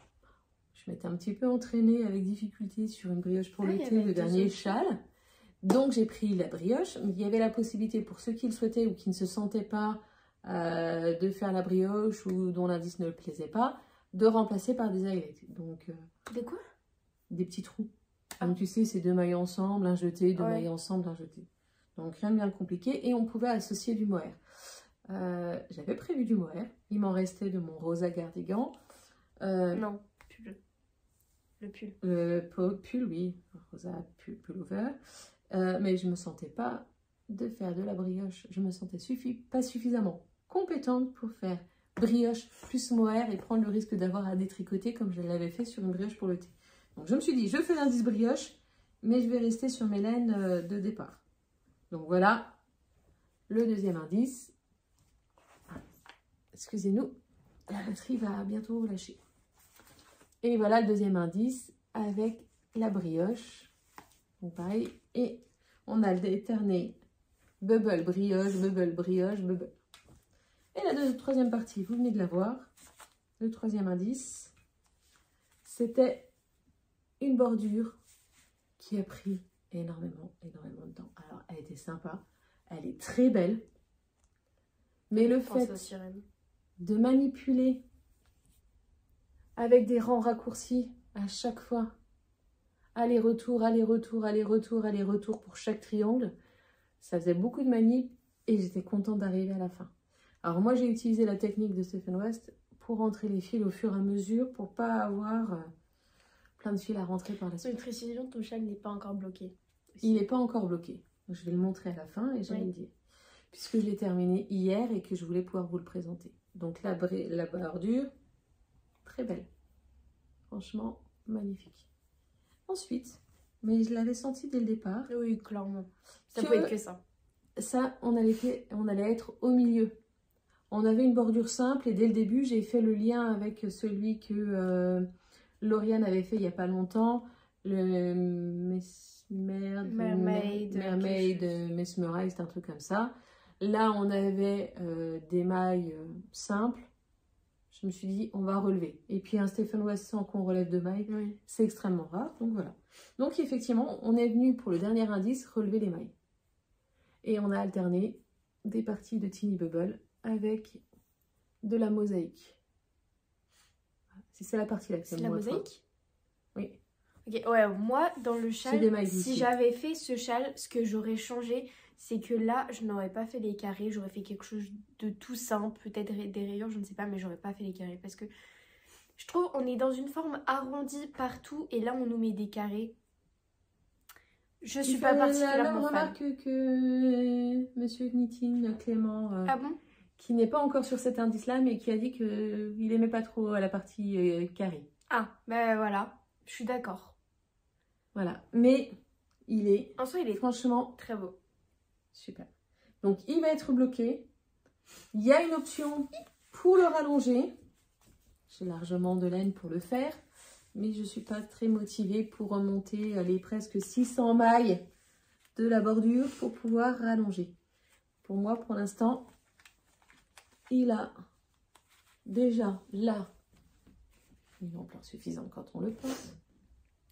Je m'étais un petit peu entraînée avec difficulté sur une brioche pour l'été, le dernier châle. Donc j'ai pris la brioche, mais il y avait la possibilité pour ceux qui le souhaitaient ou qui ne se sentaient pas de faire la brioche ou dont l'indice ne le plaisait pas, de remplacer par des aigrettes. Donc Des quoi? des petits trous. Donc tu sais, c'est deux mailles ensemble, un jeté, deux Ouais. mailles ensemble, un jeté. Donc rien de bien compliqué et on pouvait associer du mohair. J'avais prévu du mohair, il m'en restait de mon rosa cardigan. Non, pull. Le pull. Le pull, oui, rosa pullover. Mais je me sentais pas de faire de la brioche. Je me sentais pas suffisamment compétente pour faire brioche plus mohair et prendre le risque d'avoir à détricoter comme je l'avais fait sur une brioche pour le thé. Donc je me suis dit, je fais l'indice brioche, mais je vais rester sur mes laines de départ. Donc voilà le deuxième indice. Excusez-nous, la batterie va bientôt lâcher. Et voilà le deuxième indice avec la brioche. Donc pareil, et on a alterné bubble, brioche, bubble, brioche, bubble. Et la troisième partie, vous venez de la voir. Le troisième indice, c'était une bordure qui a pris énormément de temps. Alors, elle était sympa, elle est très belle. Mais le fait de manipuler avec des rangs raccourcis à chaque fois, aller-retour, aller-retour, aller-retour, aller-retour pour chaque triangle, ça faisait beaucoup de manip et j'étais contente d'arriver à la fin. Alors moi, j'ai utilisé la technique de Stephen West pour rentrer les fils au fur et à mesure pour pas avoir plein de fils à rentrer par la suite. Une précision, ton châle n'est pas encore bloqué. Il n'est pas encore bloqué. Donc, je vais le montrer à la fin et j'allais le dire. Puisque je l'ai terminé hier et que je voulais pouvoir vous le présenter. Donc la bordure, très belle. Franchement, magnifique. Ensuite, mais je l'avais senti dès le départ. Oui, clairement. Ça pouvait être que ça. Ça, on allait être au milieu. On avait une bordure simple et dès le début, j'ai fait le lien avec celui que Lauriane avait fait il n'y a pas longtemps. Le Mermaid Mesmerized, un truc comme ça. Là, on avait des mailles simples. Je me suis dit, on va relever. Et puis un Stephen West sans qu'on relève de mailles, c'est extrêmement rare. Donc voilà. Donc effectivement, on est venu pour le dernier indice, relever les mailles. Et on a alterné des parties de Teeny Bubble avec de la mosaïque. C'est la partie là que c'est la mosaïque? Oui. Ok, ouais, moi, dans le châle, si j'avais fait ce châle, ce que j'aurais changé, c'est que là, je n'aurais pas fait les carrés, j'aurais fait quelque chose de tout simple, peut-être des rayures, je ne sais pas, mais j'aurais pas fait les carrés. Parce que je trouve on est dans une forme arrondie partout, et là, on nous met des carrés. Je suis pas particulièrement fan. Remarque que Monsieur Knitting, Clément, ah bon, qui n'est pas encore sur cet indice-là, mais qui a dit qu'il n'aimait pas trop la partie carrée. Ah, ben voilà, je suis d'accord. Voilà, mais il est, en soi, il est franchement très beau. Super. Donc, il va être bloqué. Il y a une option pour le rallonger. J'ai largement de laine pour le faire, mais je ne suis pas très motivée pour remonter les presque 600 mailles de la bordure pour pouvoir rallonger. Pour moi, pour l'instant, il a déjà là une ampleur suffisante quand on le pense.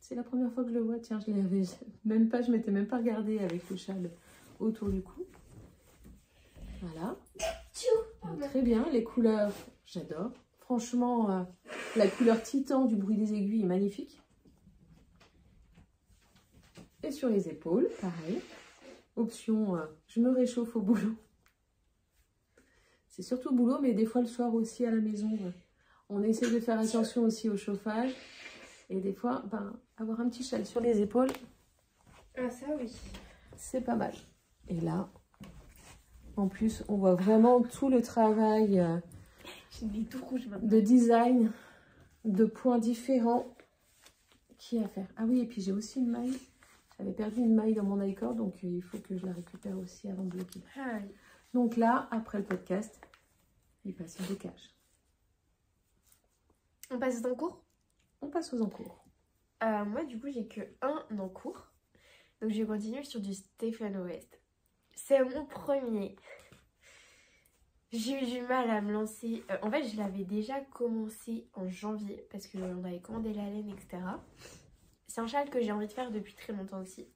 C'est la première fois que je le vois. Tiens, je l'avais même pas, je m'étais même pas regardée avec le châle autour du cou. Voilà. Donc, très bien, les couleurs, j'adore. Franchement, la couleur titan du bruit des aiguilles est magnifique. Et sur les épaules, pareil. Option, je me réchauffe au boulot. C'est surtout au boulot, mais des fois le soir aussi à la maison. On essaie de faire attention aussi au chauffage. Et des fois, avoir un petit châle sur les épaules. Ah ça oui. C'est pas mal. Et là, en plus, on voit vraiment tout le travail tout rouge de design, de points différents qu'il y a à faire. Ah oui, et puis j'ai aussi une maille. J'avais perdu une maille dans mon i-cord, donc il faut que je la récupère aussi avant de bloquer. Ah. Donc là, après le podcast, il passe au blocage. On passe en cours? On passe aux encours. Moi, du coup, j'ai que un encours. Donc, je continue sur du Stephen West. C'est mon premier. J'ai eu du mal à me lancer. En fait, je l'avais déjà commencé en janvier parce qu'on avait commandé la laine, etc. C'est un châle que j'ai envie de faire depuis très longtemps aussi.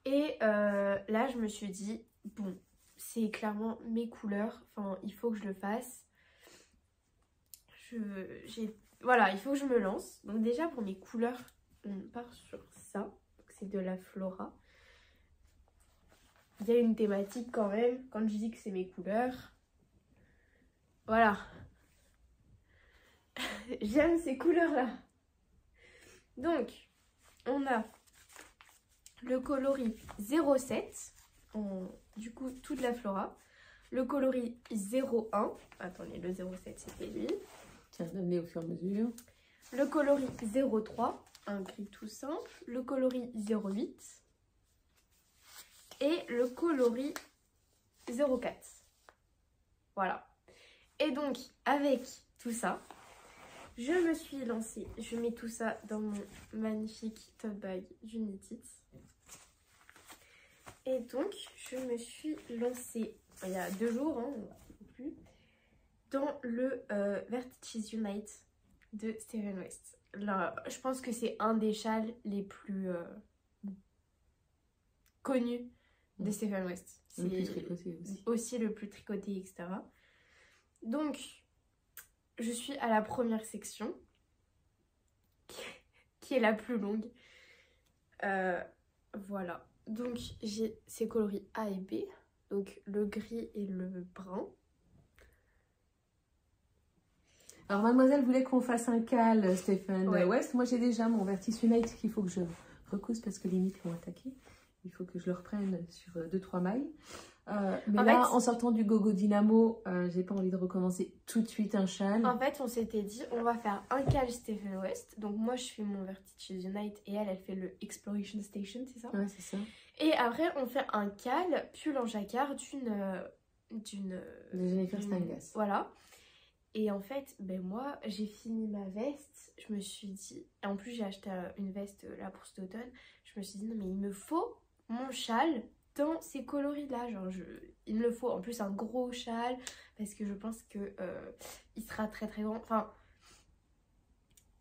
Et là, je me suis dit, bon, c'est clairement mes couleurs. Enfin, il faut que je le fasse. Voilà, il faut que je me lance. Donc déjà, pour mes couleurs, on part sur ça. C'est de la Flora. Il y a une thématique quand même. Quand je dis que c'est mes couleurs. Voilà. J'aime ces couleurs-là. Donc, on a le coloris 07. Du coup, toute la Flora. Le coloris 01. Attendez, le 07, c'était lui. Tiens, donne-les au fur et à mesure. Le coloris 03. Un gris tout simple. Le coloris 08. Et le coloris 04. Voilà. Et donc, avec tout ça, je me suis lancée. Je mets tout ça dans mon magnifique tote bag d'Unitit. Et donc, je me suis lancée il y a 2 jours, hein, plus, dans le Vertices Unite de Stephen West. Là, je pense que c'est un des châles les plus connus de Stephen West. C'est le plus tricoté aussi le plus tricoté, etc. Donc, je suis à la première section, qui est la plus longue. Voilà. Donc, j'ai ces coloris A et B. Donc, le gris et le brun. Alors, mademoiselle voulait qu'on fasse un cal Stephen West. Moi, j'ai déjà mon Vertices Unite qu'il faut que je recouse parce que les mythes l'ont attaqué. Il faut que je le reprenne sur 2-3 mailles. Mais là, en sortant du Gogo Dynamo, j'ai pas envie de recommencer tout de suite un châle. En fait, on s'était dit, on va faire un cal Stephen West. Donc, moi, je fais mon Vertices Unite et elle fait le Exploration Station, c'est ça? Ouais, c'est ça. Et après, on fait un cal pull en jacquard de Jennifer Stangas. Voilà. Et en fait, ben moi, j'ai fini ma veste. Je me suis dit... Et en plus, j'ai acheté une veste là pour cet automne. Je me suis dit, non mais il me faut mon châle dans ces coloris-là. Genre, il me le faut. En plus, un gros châle. Parce que je pense que il sera très très grand. Enfin,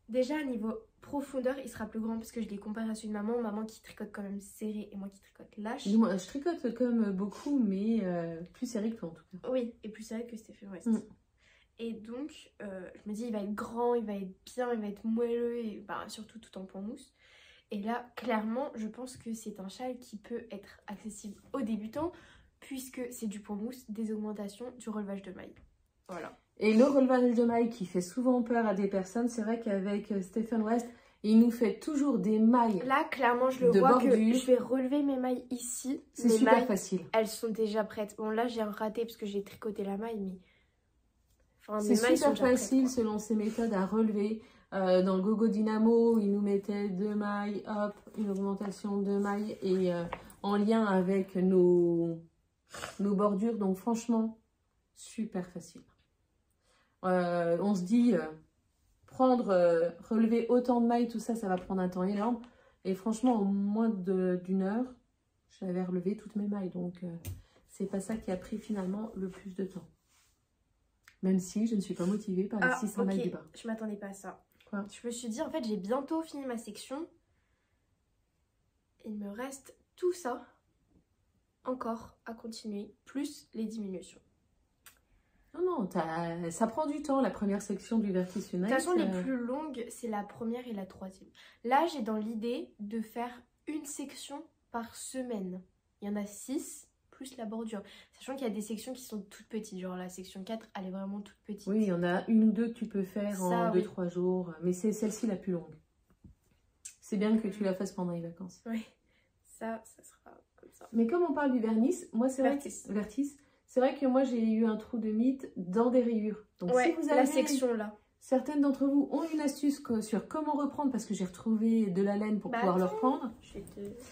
déjà, niveau profondeur, il sera plus grand. Parce que je l'ai comparé à celui de maman. Maman qui tricote quand même serré et moi qui tricote lâche. Moi, je tricote comme beaucoup, mais plus serré que toi en tout cas. Oui, et plus serré que Stephen West. Et donc, je me dis, il va être grand, il va être bien, il va être moelleux, et bah, surtout tout en point mousse. Et là, clairement, je pense que c'est un châle qui peut être accessible aux débutants, puisque c'est du point mousse, des augmentations, du relevage de mailles. Voilà. Et le relevage de mailles qui fait souvent peur à des personnes, c'est vrai qu'avec Stephen West, il nous fait toujours des mailles. Là, clairement, je le vois que je vais relever mes mailles ici. C'est super facile. Elles sont déjà prêtes. Bon, là, j'ai raté parce que j'ai tricoté la maille, mais... C'est super facile selon ces méthodes à relever. Dans le Gogo Dynamo, il nous mettait 2 mailles, hop, une augmentation de mailles et en lien avec nos bordures. Donc franchement, super facile. On se dit, relever autant de mailles, tout ça, ça va prendre un temps énorme. Et franchement, en moins d'1 heure, j'avais relevé toutes mes mailles. Donc c'est pas ça qui a pris finalement le plus de temps. Même si je ne suis pas motivée par les 600 mailles du bas. Je m'attendais pas à ça. Quoi? Je me suis dit, en fait, j'ai bientôt fini ma section. Il me reste tout ça encore à continuer, plus les diminutions. Non, ça prend du temps, la première section du Vertices Unite. De toute façon, les plus longues, c'est la première et la troisième. Là, j'ai dans l'idée de faire une section par semaine. Il y en a 6. Plus la bordure, sachant qu'il y a des sections qui sont toutes petites, genre la section 4 elle est vraiment toute petite. Oui, il y en a 1 ou 2 que tu peux faire en 2-3 jours, mais c'est celle-ci la plus longue. C'est bien que tu la fasses pendant les vacances. Oui, ça sera comme ça. Mais comme on parle du vernis, moi c'est vrai que moi j'ai eu un trou de mythe dans des rayures. Donc ouais, si vous avez la section là. Certaines d'entre vous ont une astuce sur comment reprendre, parce que j'ai retrouvé de la laine pour pouvoir le reprendre.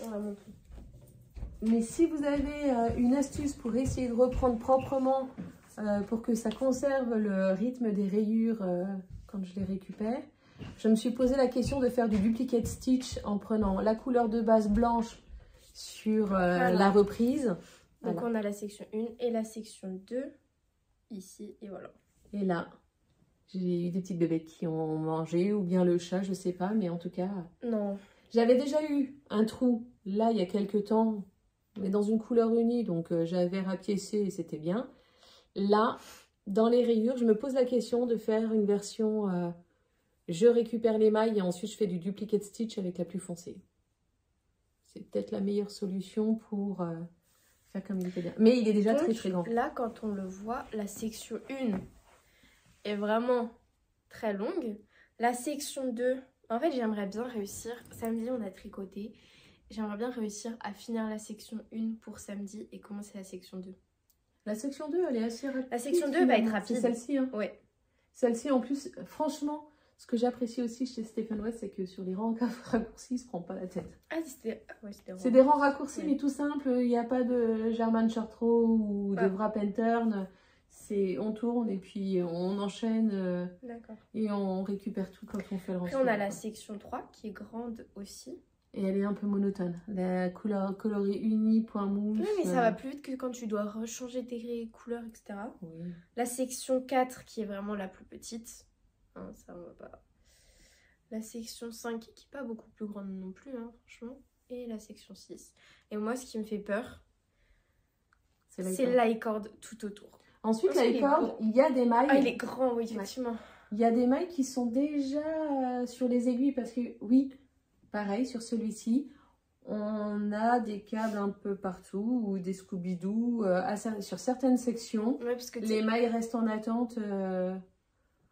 On va montrer. Mais si vous avez une astuce pour essayer de reprendre proprement, pour que ça conserve le rythme des rayures quand je les récupère, je me suis posé la question de faire du duplicate stitch en prenant la couleur de base blanche sur la reprise. Donc on a la section 1 et la section 2 ici et voilà. Et là, j'ai eu des petites bébêtes qui ont mangé ou bien le chat, je sais pas, mais en tout cas... Non. J'avais déjà eu un trou là, il y a quelques temps, mais dans une couleur unie, donc j'avais rapiécé et c'était bien. Là, dans les rayures, je me pose la question de faire une version, je récupère les mailles et ensuite je fais du duplicate stitch avec la plus foncée. C'est peut-être la meilleure solution pour faire comme il était bien. Mais il est déjà Donc, très grand. Là, quand on le voit, la section 1 est vraiment très longue. La section 2, en fait, j'aimerais bien réussir. Samedi, on a tricoté. J'aimerais bien réussir à finir la section 1 pour samedi et commencer la section 2. La section 2, elle est assez rapide. La section 2 va être rapide. C'est celle-ci. Hein. Ouais. Celle-ci, en plus, franchement, ce que j'apprécie aussi chez Stephen West, c'est que sur les rangs raccourcis, il ne se prend pas la tête. Ah, c'était c'est des rangs raccourcis, ouais. Mais tout simple. Il n'y a pas de German short row ou de wrap and turn. On tourne et puis on enchaîne. Et on récupère tout quand on fait le rang. Après, on a la section 3 qui est grande aussi. Et elle est un peu monotone. La couleur colorée unie, point mousse. Oui, mais ça va plus vite que quand tu dois rechanger tes couleurs, etc. Oui. La section 4 qui est vraiment la plus petite. Hein, ça, on va pas... La section 5 qui n'est pas beaucoup plus grande non plus, hein, franchement. Et la section 6. Et moi, ce qui me fait peur, c'est l'i-cord tout autour. Ensuite, l'i-cord, il y a des mailles. Ah, il est grand, oui, effectivement. Ouais. Il y a des mailles qui sont déjà sur les aiguilles parce que, oui... Pareil, sur celui-ci, on a des câbles un peu partout ou des Scooby-Doo sur certaines sections. Ouais, parce que les mailles restent en attente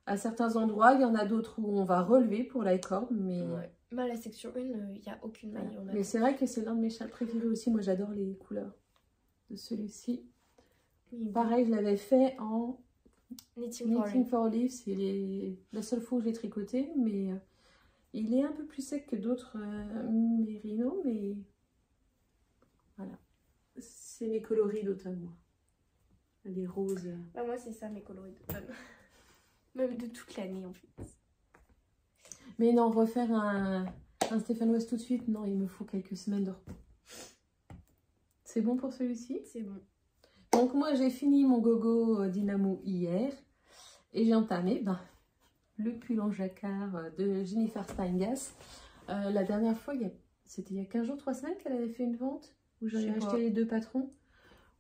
à certains endroits. Il y en a d'autres où on va relever pour l'i-cord. Mais... Ouais. Bah, la section 1, il n'y a aucune maille. Voilà. Mais c'est vrai que c'est l'un de mes châles préférés aussi. Moi, j'adore les couleurs de celui-ci. Oui, pareil, je l'avais fait en Knitting for Leaves. C'est la seule fois où j'ai tricoté, mais... Il est un peu plus sec que d'autres mérinos, mais voilà. C'est mes coloris d'automne, moi. Les roses. Bah moi, c'est ça, mes coloris d'automne. Même de toute l'année, en fait. Mais non, refaire un Stephen West tout de suite, non, il me faut quelques semaines de repos. C'est bon pour celui-ci? C'est bon. Donc moi, j'ai fini mon gogo Dynamo hier. Et j'ai entamé... le pull en jacquard de Jennifer Steingass. La dernière fois, c'était il y a 15 jours, 3 semaines qu'elle avait fait une vente où j'avais acheté les 2 patrons.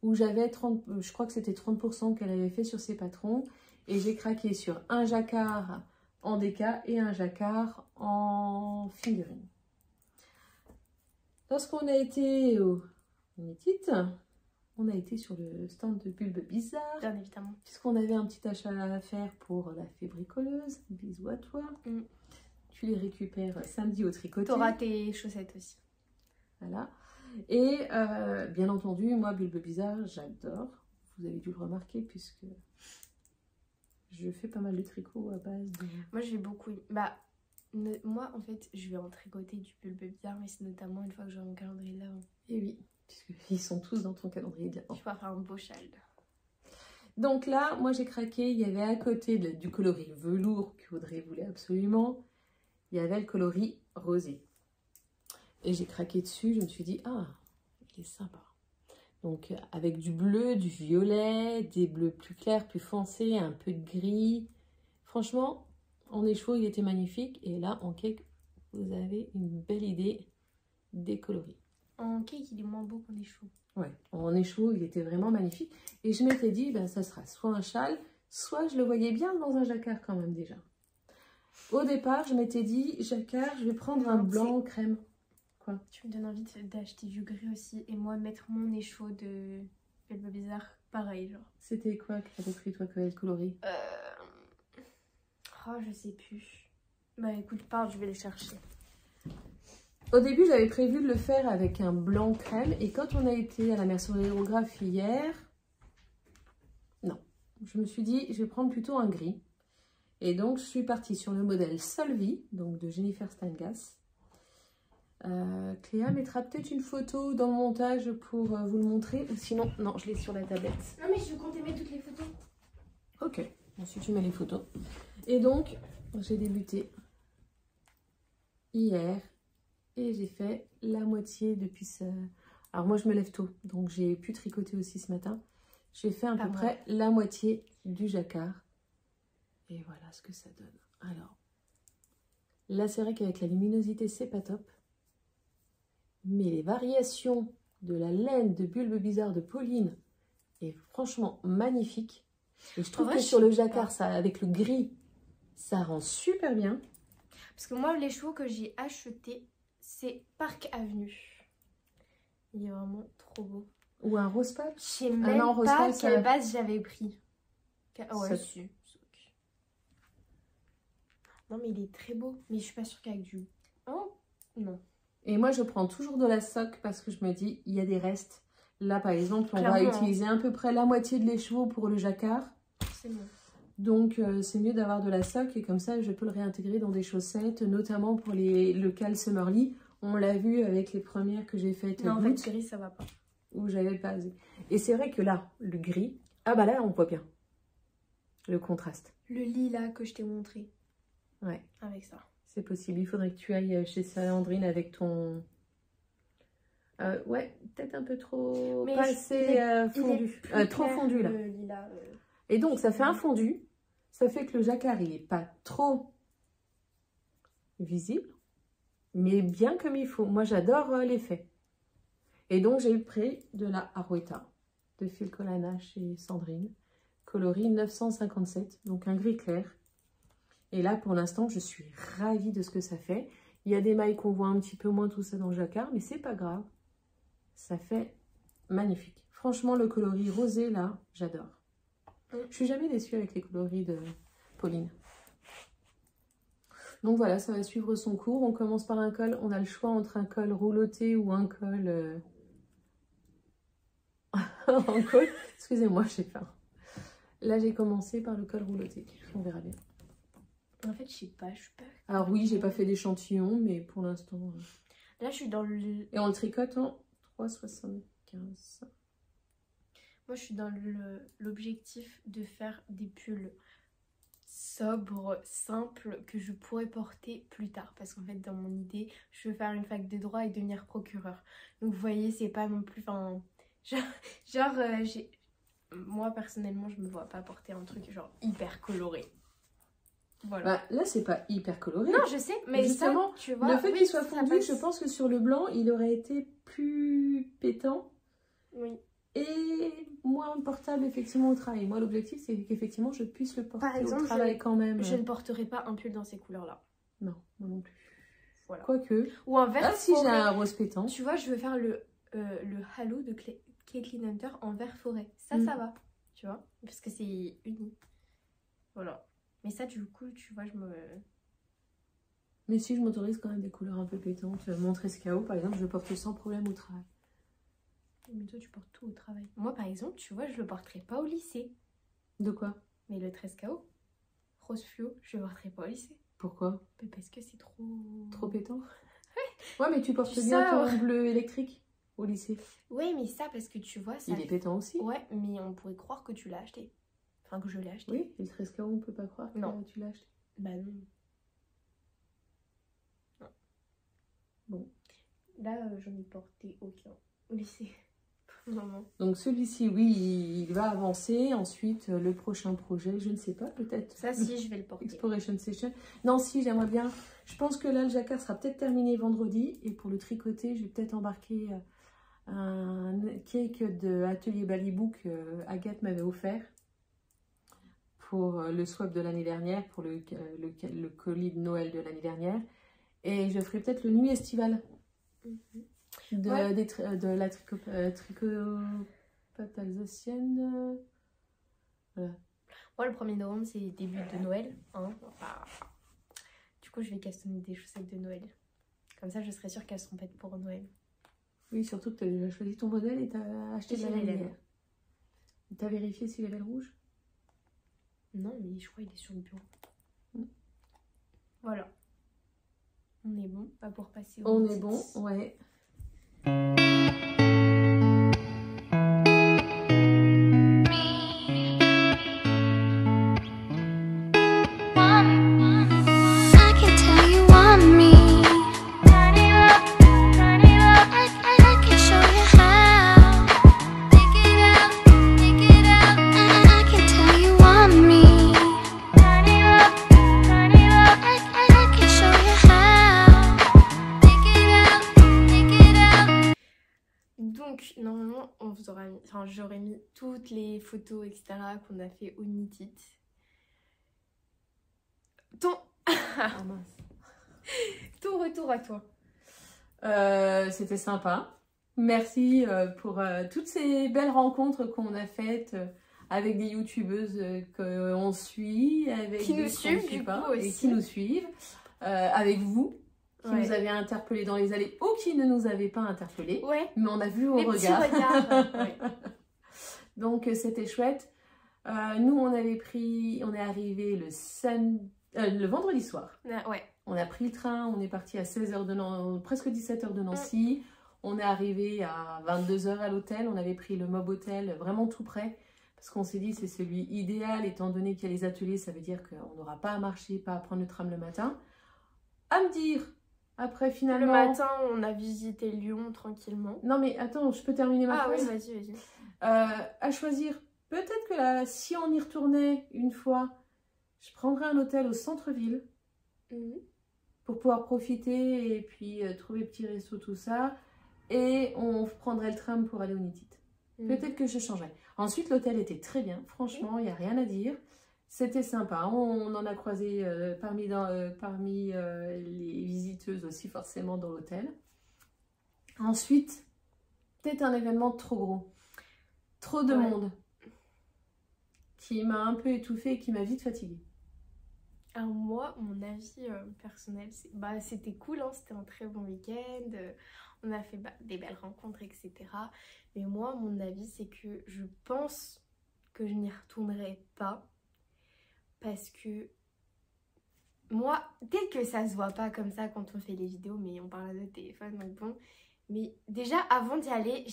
Où j'avais 30, je crois que c'était 30% qu'elle avait fait sur ses patrons. Et j'ai craqué sur un jacquard en déca et un jacquard en figurine. Lorsqu'on a été au Knit It, on a été sur le stand de Bulbe Bizarre. Bien évidemment. Puisqu'on avait un petit achat à faire pour la fée bricoleuse. Bisous à toi. Tu les récupères samedi au tricoté. Tu auras tes chaussettes aussi. Voilà. Et bien entendu, moi, Bulbe Bizarre, j'adore. Vous avez dû le remarquer puisque je fais pas mal de tricot à base de... Moi, j'ai beaucoup... Bah, moi, en fait, je vais en tricoter du Bulbe Bizarre, mais c'est notamment une fois que j'aurai mon calendrier là. Et oui. Puisqu'ils sont tous dans ton calendrier de l'avant. Tu vas faire un beau châle. Donc là, moi j'ai craqué. Il y avait à côté du coloris velours qu'Audrey voulait absolument. Il y avait le coloris rosé. Et j'ai craqué dessus. Je me suis dit, ah, il est sympa. Donc avec du bleu, du violet, des bleus plus clairs, plus foncés, un peu de gris. Franchement, en écheveau, il était magnifique. Et là, en cake, vous avez une belle idée des coloris. En cake, il est moins beau qu'en écheveau. Ouais, en écheveau, il était vraiment magnifique. Et je m'étais dit, ben, ça sera soit un châle, soit je le voyais bien dans un jacquard quand même déjà. Au départ, je m'étais dit, jacquard, je vais prendre un blanc crème. Quoi? Tu me donnes envie d'acheter du gris aussi. Et moi, mettre mon écheveau de Bulbe Bizarre, pareil, genre. C'était quoi que t'avais pris, toi, quel coloris? Oh, je sais plus. Bah écoute, parle, je vais les chercher. Au début, j'avais prévu de le faire avec un blanc crème. Et quand on a été à la mercerie aérographe hier, non. Je me suis dit, je vais prendre plutôt un gris. Et donc, je suis partie sur le modèle Solvi, donc de Jennifer Steingass. Cléa mettra peut-être une photo dans le montage pour vous le montrer. Ou sinon, non, je l'ai sur la tablette. Non, mais je comptais mettre toutes les photos. Ok, ensuite tu mets les photos. Et donc, j'ai débuté hier. Et j'ai fait la moitié depuis ça. Alors moi je me lève tôt, donc j'ai pu tricoter aussi ce matin. J'ai fait à peu près la moitié du jacquard. Et voilà ce que ça donne. Alors, là c'est vrai qu'avec la luminosité c'est pas top. Mais les variations de la laine de Bulbe Bizarre de Pauline est franchement magnifique. Et je trouve que sur le jacquard, ça, avec le gris, ça rend super bien. Parce que moi, les chevaux que j'ai achetés, c'est Park Avenue. Il est vraiment trop beau. Ou un rose pâle. Je sais même pas quelle base j'avais pris. Ah ouais, ça... Non, mais il est très beau. Mais je suis pas sûre qu'avec du... Oh, non. Et moi, je prends toujours de la soque parce que je me dis, il y a des restes. Là, par exemple, on va utiliser à peu près la moitié de l'écheveau pour le jacquard. C'est bon. Donc, c'est mieux d'avoir de la soque et comme ça, je peux le réintégrer dans des chaussettes, notamment pour le Cal Summerly. On l'a vu avec les premières que j'ai faites. Non, en fait, gris, ça va pas. Où j'avais pas osé. Et c'est vrai que là, le gris... Ah bah là, on voit bien le contraste. Le lilas que je t'ai montré. Ouais. Avec ça. C'est possible. Il faudrait que tu ailles chez Salandrine avec ton... ouais, peut-être un peu trop... Mais pas assez fondu. Trop fondu, là. Le lilas, Et donc, ça fait un fondu. Ça fait que le jacquard, il n'est pas trop visible, mais bien comme il faut. Moi, j'adore l'effet. Et donc, j'ai pris de la Arouetta de Filcolana chez Sandrine. Coloris 957, donc un gris clair. Et là, pour l'instant, je suis ravie de ce que ça fait. Il y a des mailles qu'on voit un petit peu moins tout ça dans le jacquard, mais c'est pas grave. Ça fait magnifique. Franchement, le coloris rosé, là, j'adore. Je suis jamais déçue avec les coloris de Pauline. Donc voilà, ça va suivre son cours. On commence par un col. On a le choix entre un col rouloté ou un col... en col. Excusez-moi, j'ai faim. Là, j'ai commencé par le col rouloté. On verra bien. En fait, je sais pas. Alors oui, j'ai pas fait d'échantillon, mais pour l'instant... Là, je suis dans le... Et on le tricote en 3,75. Moi, je suis dans l'objectif de faire des pulls sobres, simples, que je pourrais porter plus tard. Parce qu'en fait, dans mon idée, je veux faire une fac de droit et devenir procureur. Donc, vous voyez, c'est pas non plus... Enfin, moi, personnellement, je me vois pas porter un truc genre hyper coloré. Voilà. Bah, là, c'est pas hyper coloré. Non, je sais, mais justement, ça, tu vois... Le fait qu'il soit fondu, je pense que sur le blanc, il aurait été plus pétant. Oui. Et moins portable effectivement au travail. Moi, l'objectif, c'est qu'effectivement, je puisse le porter au travail quand même. Je ne porterai pas un pull dans ces couleurs-là. Non, moi non plus. Voilà. Quoique. Ou un vert si j'ai un rose pétant. Tu vois, je veux faire le halo de Caitlin Hunter en vert forêt. Ça, ça va. Tu vois, parce que c'est uni. Voilà. Mais ça, du coup, tu vois, je me... Mais si, je m'autorise quand même des couleurs un peu pétantes. Mon Trescao, par exemple, je porte sans problème au travail. Mais toi, tu portes tout au travail. Moi, par exemple, tu vois, je le porterai pas au lycée. De quoi? Mais le Trescao, rose fluo, je le porterai pas au lycée. Pourquoi? Parce que c'est trop... Trop pétant? Ouais, mais tu portes bien ton bleu électrique au lycée. Oui, mais ça, parce que tu vois... Ça... Il est pétant aussi. Ouais, mais on pourrait croire que tu l'as acheté. Enfin, que je l'ai acheté. Oui, et le Trescao, on peut pas croire que tu l'as acheté. Bah non. Non. Bon. Là, j'en ai porté aucun au lycée. Non. Donc celui-ci, oui, il va avancer. Ensuite, le prochain projet, je ne sais pas, peut-être. Ça, si, je vais le porter. Exploration Session. Non, si, j'aimerais bien. Je pense que là, le jacquard sera peut-être terminé vendredi. Et pour le tricoter, je vais peut-être embarquer un cake de Atelier Balibou que Agathe m'avait offert pour le swap de l'année dernière, pour le colis de Noël de l'année dernière. Et je ferai peut-être le nuit estivale. De la tricopate alsacienne. Voilà. Moi, le 1er novembre, c'est début de Noël. Hein. Du coup, je vais castonner des chaussettes de Noël. Comme ça, je serai sûre qu'elles seront faites pour Noël. Oui, surtout que tu as déjà choisi ton modèle et tu as acheté de la laine. Tu as vérifié s'il avait le rouge? Non, mais je crois qu'il est sur le bureau. Voilà. On est bon, pas pour passer au On est bon, ouais. Donc, normalement, on vous aura mis... Enfin, j'aurais mis toutes les photos, etc. qu'on a fait au Nitit. Ton... Ah, mince. Ton retour à toi. C'était sympa. Merci pour toutes ces belles rencontres qu'on a faites avec des youtubeuses qu'on suit, avec qui nous d'autres qu'on suivent suit du pas, coup aussi. et qui nous suivent, avec vous, qui nous avez interpellés dans les allées ou qui ne nous avez pas interpellés, mais on a vu vos regards. Petits regards. Ouais. Donc c'était chouette. Nous on est arrivé le vendredi soir. Ouais. On a pris le train, on est parti à 16h de presque 17h de Nancy. On est arrivé à 22h à l'hôtel. On avait pris le Mob Hotel vraiment tout près. Parce qu'on s'est dit c'est celui idéal, étant donné qu'il y a les ateliers, ça veut dire qu'on n'aura pas à marcher, pas à prendre le tram le matin. À me dire, après finalement... Le matin, on a visité Lyon tranquillement. Non mais attends, je peux terminer ma phrase? Ah oui, vas-y. À choisir, peut-être que là, si on y retournait une fois, je prendrais un hôtel au centre-ville. Pour pouvoir profiter et puis trouver petit resto, tout ça. Et on prendrait le tram pour aller au Nitit. Peut-être que je changerais. Ensuite, l'hôtel était très bien. Franchement, il n'y a rien à dire. C'était sympa. On en a croisé parmi les visiteuses aussi, forcément, dans l'hôtel. Ensuite, peut-être un événement trop gros. Trop de monde. Qui m'a un peu étouffée et qui m'a vite fatiguée. Alors moi, mon avis personnel, c'était cool, hein, c'était un très bon week-end, on a fait des belles rencontres, etc. Mais moi, mon avis, c'est que je pense que je n'y retournerai pas. Parce que moi, peut-être que ça se voit pas comme ça quand on fait les vidéos, mais on parle à notre téléphone, donc bon. Mais déjà, avant d'y aller,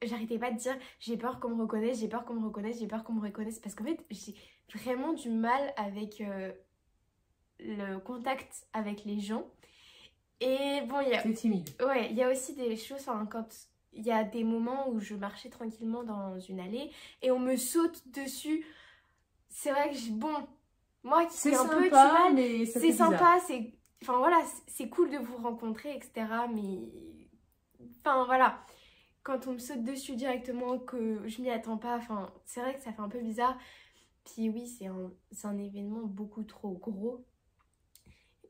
j'arrêtais pas de dire j'ai peur qu'on me reconnaisse, j'ai peur qu'on me reconnaisse, j'ai peur qu'on me reconnaisse. Parce qu'en fait, j'ai vraiment du mal avec... le contact avec les gens. Et bon, T'es timide. Ouais, il y a aussi des choses, quand il y a des moments où je marchais tranquillement dans une allée et on me saute dessus. C'est vrai que moi qui ai un peu du mal, mais c'est sympa, enfin voilà, c'est cool de vous rencontrer, etc. Mais enfin voilà, quand on me saute dessus directement, que je m'y attends pas, enfin c'est vrai que ça fait un peu bizarre. Puis oui, c'est un événement beaucoup trop gros.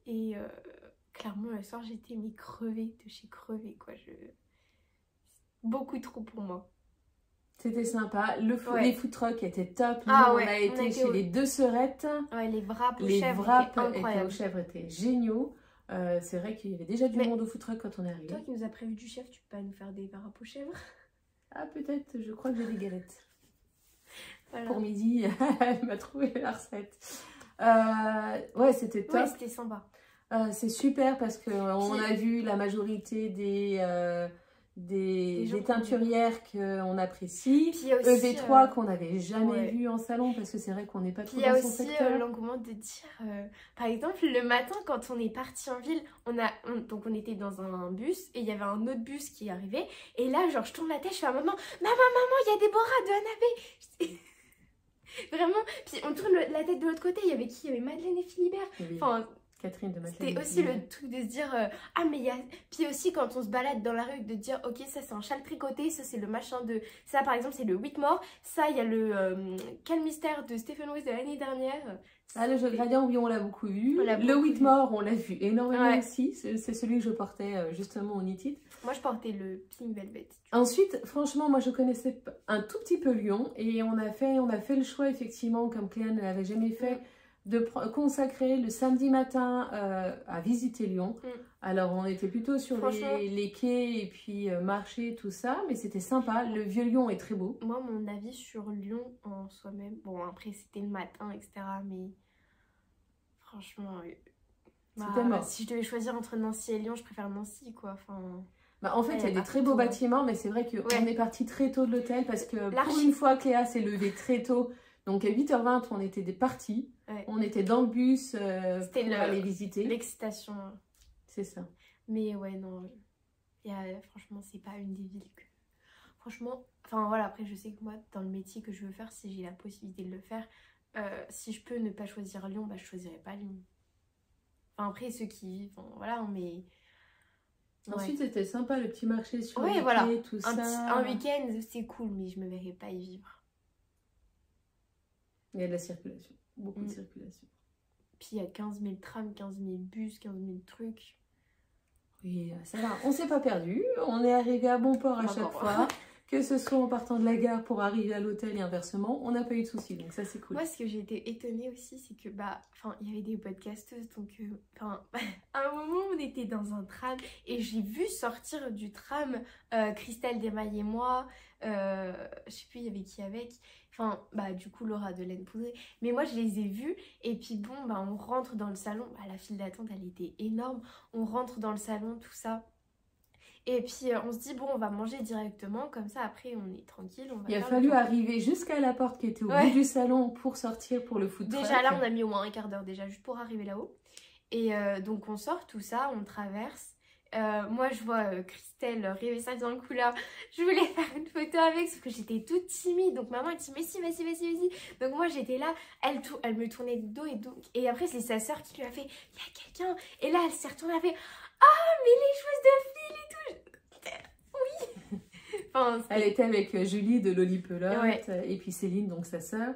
Et clairement, le soir, j'étais crevée de chez crevée, quoi. Beaucoup trop pour moi. C'était sympa. Les food trucks étaient top. Nous, on a été chez les deux sœurettes. Ouais, les wraps aux chèvres étaient géniaux. C'est vrai qu'il y avait déjà du monde au food truck quand on est arrivé. Toi qui nous as prévu du chef, tu peux pas nous faire des wraps aux chèvres? Ah, peut-être. Je crois que j'ai des galettes. Voilà. Pour midi, elle m'a trouvé la recette. Ouais, c'était top. Ouais, c'était sympa. C'est super parce qu'on a vu la majorité des teinturières qu'on apprécie. EV3 qu'on n'avait jamais vu en salon parce que c'est vrai qu'on n'est pas trop dans son secteur. Il y a aussi l'engouement de dire, par exemple, le matin quand on est parti en ville, donc on était dans un bus et il y avait un autre bus qui arrivait. Et là, genre, je tourne la tête, je fais à maman, il y a Déborah de Anabé. Vraiment, puis on tourne la tête de l'autre côté, il y avait qui? Il y avait Madeleine et Philibert. Oui. Enfin, Catherine de Madeleine. C'était aussi le truc de se dire, ah mais il y a... Puis aussi quand on se balade dans la rue, de dire, ok, ça c'est un châle tricoté, ça c'est le machin de... Ça par exemple c'est le Whitmore, ça il y a le Quel mystère de Stephen West de l'année dernière. Ah, le jeu gradient, oui, on l'a beaucoup vu. Le Whitmore, on l'a vu énormément aussi. C'est celui que je portais justement au Nitit. Moi, je portais le Pink Velvet. Ensuite, franchement, moi, je connaissais un tout petit peu Lyon. Et on a fait le choix, effectivement, comme Cléane ne l'avait jamais fait, de consacrer le samedi matin à visiter Lyon. Alors, on était plutôt sur les quais et puis marché, tout ça. Mais c'était sympa. Le vieux Lyon est très beau. Moi, mon avis sur Lyon en soi-même... Bon, après, c'était le matin, etc. Mais... Franchement, si je devais choisir entre Nancy et Lyon, je préfère Nancy, quoi. Enfin, en fait, il y a des très beaux bâtiments, mais c'est vrai qu'on est parti très tôt de l'hôtel parce que pour une fois, Cléa s'est levée très tôt. Donc à 8h20, on était partis. On était dans le bus pour aller visiter. L'excitation. C'est ça. Mais ouais, non. Franchement, c'est pas une des villes que... Franchement, enfin voilà, après je sais que moi, dans le métier que je veux faire, si j'ai la possibilité de le faire, si je peux ne pas choisir Lyon, je choisirais pas Lyon. Enfin après ceux qui vivent, voilà, mais Ensuite, c'était sympa, le petit marché sur Ouais, les voilà. quais, tout ça. Un week-end, c'est cool, mais je me verrais pas y vivre. Il y a de la circulation, beaucoup de circulation. Puis il y a 15 000 trams, 15 000 bus, 15 000 trucs. Oui, ça va, on s'est pas perdu, on est arrivé à bon port à chaque fois. Que ce soit en partant de la gare pour arriver à l'hôtel et inversement, on n'a pas eu de soucis, donc ça c'est cool. Moi, ce que j'ai été étonnée aussi, c'est que il y avait des podcasteuses, donc à un moment on était dans un tram et j'ai vu sortir du tram Christelle Desmailles et moi, je sais plus il y avait qui avec, du coup Laura de Laine Poudrée, mais moi je les ai vus et puis bon on rentre dans le salon, la file d'attente elle était énorme, on rentre dans le salon tout ça. Et puis on se dit bon on va manger directement comme ça après on est tranquille. Il a fallu arriver jusqu'à la porte qui était au bout du salon pour sortir pour le food truck. Déjà là on a mis au moins un quart d'heure déjà juste pour arriver là-haut. Et donc on sort tout ça, on traverse. Moi je vois Christelle rêver ça dans le couleur. Je voulais faire une photo avec sauf que j'étais toute timide. Donc maman elle dit mais si vas-y. Donc moi j'étais là, elle me tournait de dos et après c'est sa soeur qui lui a fait il y a quelqu'un. Et là elle s'est retournée, elle a fait ah mais les choses de fil et tout. Oui. Elle était avec Julie de Lollipelote et puis Céline donc sa soeur.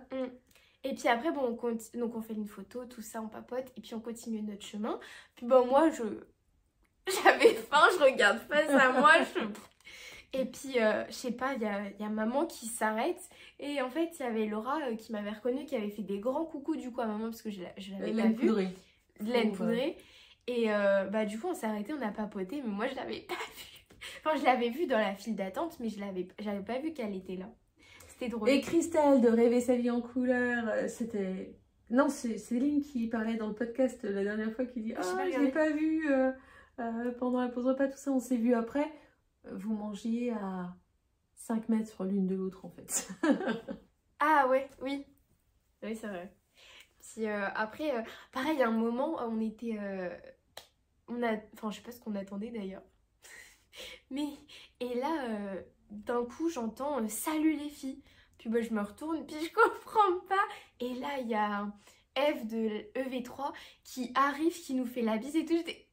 Et puis après bon donc on fait une photo, tout ça on papote et puis on continue notre chemin. Puis moi j'avais faim, je regarde face à moi, et puis je sais pas, il y a maman qui s'arrête et en fait il y avait Laura qui m'avait reconnue, qui avait fait des grands coucous du coup à maman parce que je l'avais pas vue. De Laine Poudrée. Et du coup on s'est arrêté, on a papoté mais moi je l'avais pas vue. Enfin je l'avais vue dans la file d'attente mais j'avais pas vu qu'elle était là. C'était drôle. Et Christelle de Rêver sa vie en couleur, c'était... Non, c'est Céline qui parlait dans le podcast la dernière fois qui dit « Ah, je l'ai pas vu pendant la pause repas, tout ça, on s'est vu après. » Vous mangiez à 5 mètres l'une de l'autre en fait. Ah ouais, oui. Oui, c'est vrai. Puis après, pareil, à un moment, on était... je sais pas ce qu'on attendait d'ailleurs. Mais, et là, d'un coup, j'entends salut les filles. Puis je me retourne, puis je comprends pas. Et là, il y a Eve de EV3 qui arrive, qui nous fait la bise et tout. J'étais,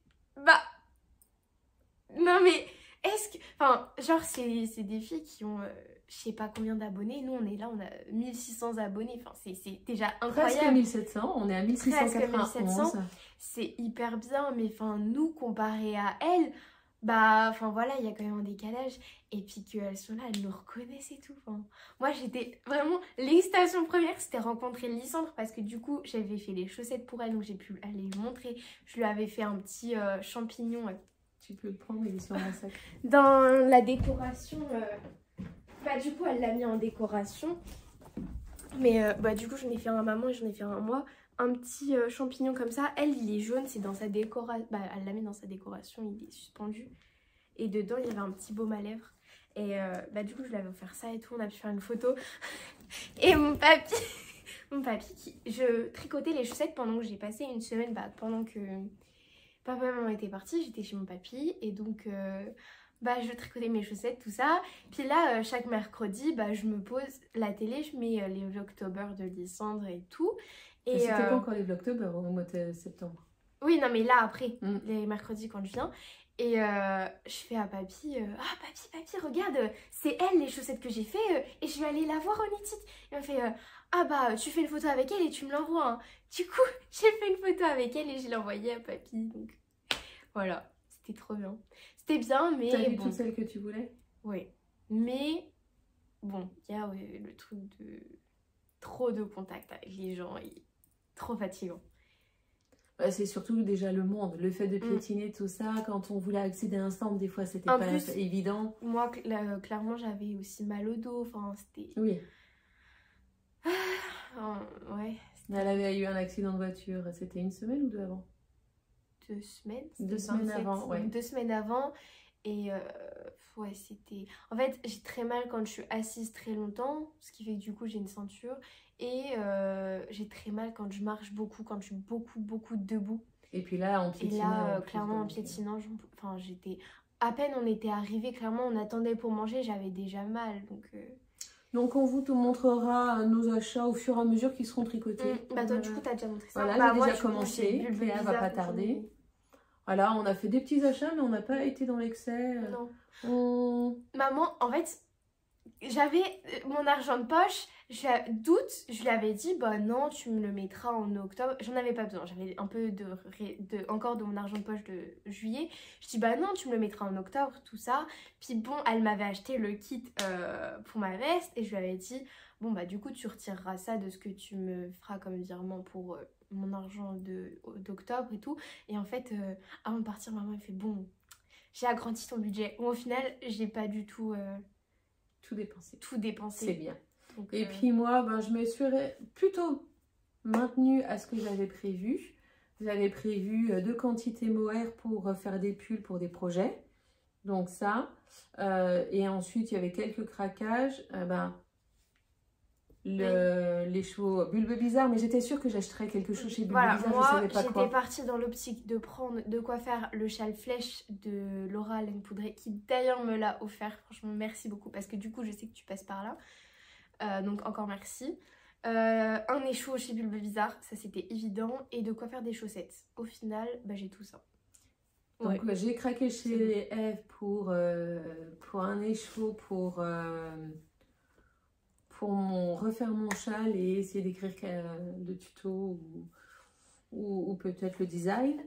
non mais, est-ce que... genre, c'est des filles qui ont... je sais pas combien d'abonnés. Nous, on est là, on a 1600 abonnés. C'est déjà incroyable. Presque 1700, on est à 1691. C'est hyper bien, mais nous, comparé à elles, voilà, il y a quand même un décalage. Et puis qu'elles sont là, elles nous reconnaissent et tout. Moi, j'étais vraiment... L'excitation première, c'était rencontrer Lysandre parce que du coup, j'avais fait les chaussettes pour elle, donc j'ai pu aller lui montrer. Je lui avais fait un petit champignon. Tu peux le prendre, il est sur mon sac. Dans la décoration... du coup, elle l'a mis en décoration. Mais du coup, j'en ai fait un à maman et j'en ai fait un à moi. Un petit champignon comme ça. Elle, il est jaune, c'est dans sa décoration. Elle l'a mis dans sa décoration, il est suspendu. Et dedans, il y avait un petit baume à lèvres. Et du coup, je lui avais offert ça et tout. On a pu faire une photo. Et mon papy, je tricotais les chaussettes pendant que j'ai passé une semaine. Pendant que papa et maman étaient partis, j'étais chez mon papy. Et donc... je tricotais mes chaussettes, tout ça. Puis là, chaque mercredi, je me pose la télé, je mets les Vlogtober de Lysandre et tout. Et c'était pas encore les Vlogtober au mois de septembre. Oui, non, mais là, après, les mercredis quand je viens. Et je fais à papy, papy, regarde, c'est elle les chaussettes que j'ai fait et je vais aller la voir au Nitty. Il m'a fait, tu fais une photo avec elle et tu me l'envoies. Hein. Du coup, j'ai fait une photo avec elle et je l'ai envoyée à papy. Donc voilà, c'était trop bien. C'était bien, mais... T'as vu toutes celles que tu voulais? Oui. Mais, bon, il y a le truc de... Trop de contact avec les gens et trop fatigant. C'est surtout déjà le monde, le fait de piétiner tout ça. Quand on voulait accéder à un stand, des fois, c'était pas évident. Moi, clairement, j'avais aussi mal au dos. C'était... Oui. Ouais. Elle avait eu un accident de voiture. C'était une semaine ou deux avant? 2 semaines. 2 semaines avant, ouais. 2 semaines avant. Et c'était... En fait, j'ai très mal quand je suis assise très longtemps. Ce qui fait que du coup, j'ai une ceinture. Et j'ai très mal quand je marche beaucoup, quand je suis beaucoup debout. Et puis là, en piétinant. Et là, clairement, en piétinant, j'étais... À peine on était arrivés, clairement, on attendait pour manger, j'avais déjà mal. Donc on vous montrera nos achats au fur et à mesure qu'ils seront tricotés. Toi, du coup, t'as déjà montré ça. Voilà, j'ai déjà commencé. Léa va pas tarder. Voilà, on a fait des petits achats, mais on n'a pas été dans l'excès. Non. Maman, en fait, j'avais mon argent de poche, d'août, je lui avais dit, bah non, tu me le mettras en octobre. J'en avais pas besoin, j'avais un peu encore de mon argent de poche de juillet. Je dis, bah non, tu me le mettras en octobre, tout ça. Puis bon, elle m'avait acheté le kit pour ma veste et je lui avais dit, bon bah du coup, tu retireras ça de ce que tu me feras comme virement pour mon argent d'octobre et tout. Et en fait, avant de partir, maman elle fait, bon, j'ai agrandi ton budget. Bon, au final, j'ai pas du tout... Tout dépensé. C'est bien. Donc, et puis moi, ben, je me suis plutôt maintenue à ce que j'avais prévu. J'avais prévu 2 quantités mohair pour faire des pulls pour des projets. Donc ça. Et ensuite, il y avait quelques craquages. Les chevaux Bulbe Bizarre, mais j'étais sûre que j'achèterais quelque chose chez Bulbe Bizarre, moi, je savais pas quoi. J'étais partie dans l'optique de prendre de quoi faire le châle flèche de Laura Laine Poudrée, qui d'ailleurs me l'a offert. Franchement, merci beaucoup, parce que du coup, je sais que tu passes par là. Donc encore merci. Un écheveau chez Bulbe Bizarre, ça c'était évident. Et de quoi faire des chaussettes. Au final, bah, j'ai tout ça. Donc j'ai craqué chez Eve pour un écheveau pour refaire mon châle et essayer d'écrire le tuto ou peut-être le design.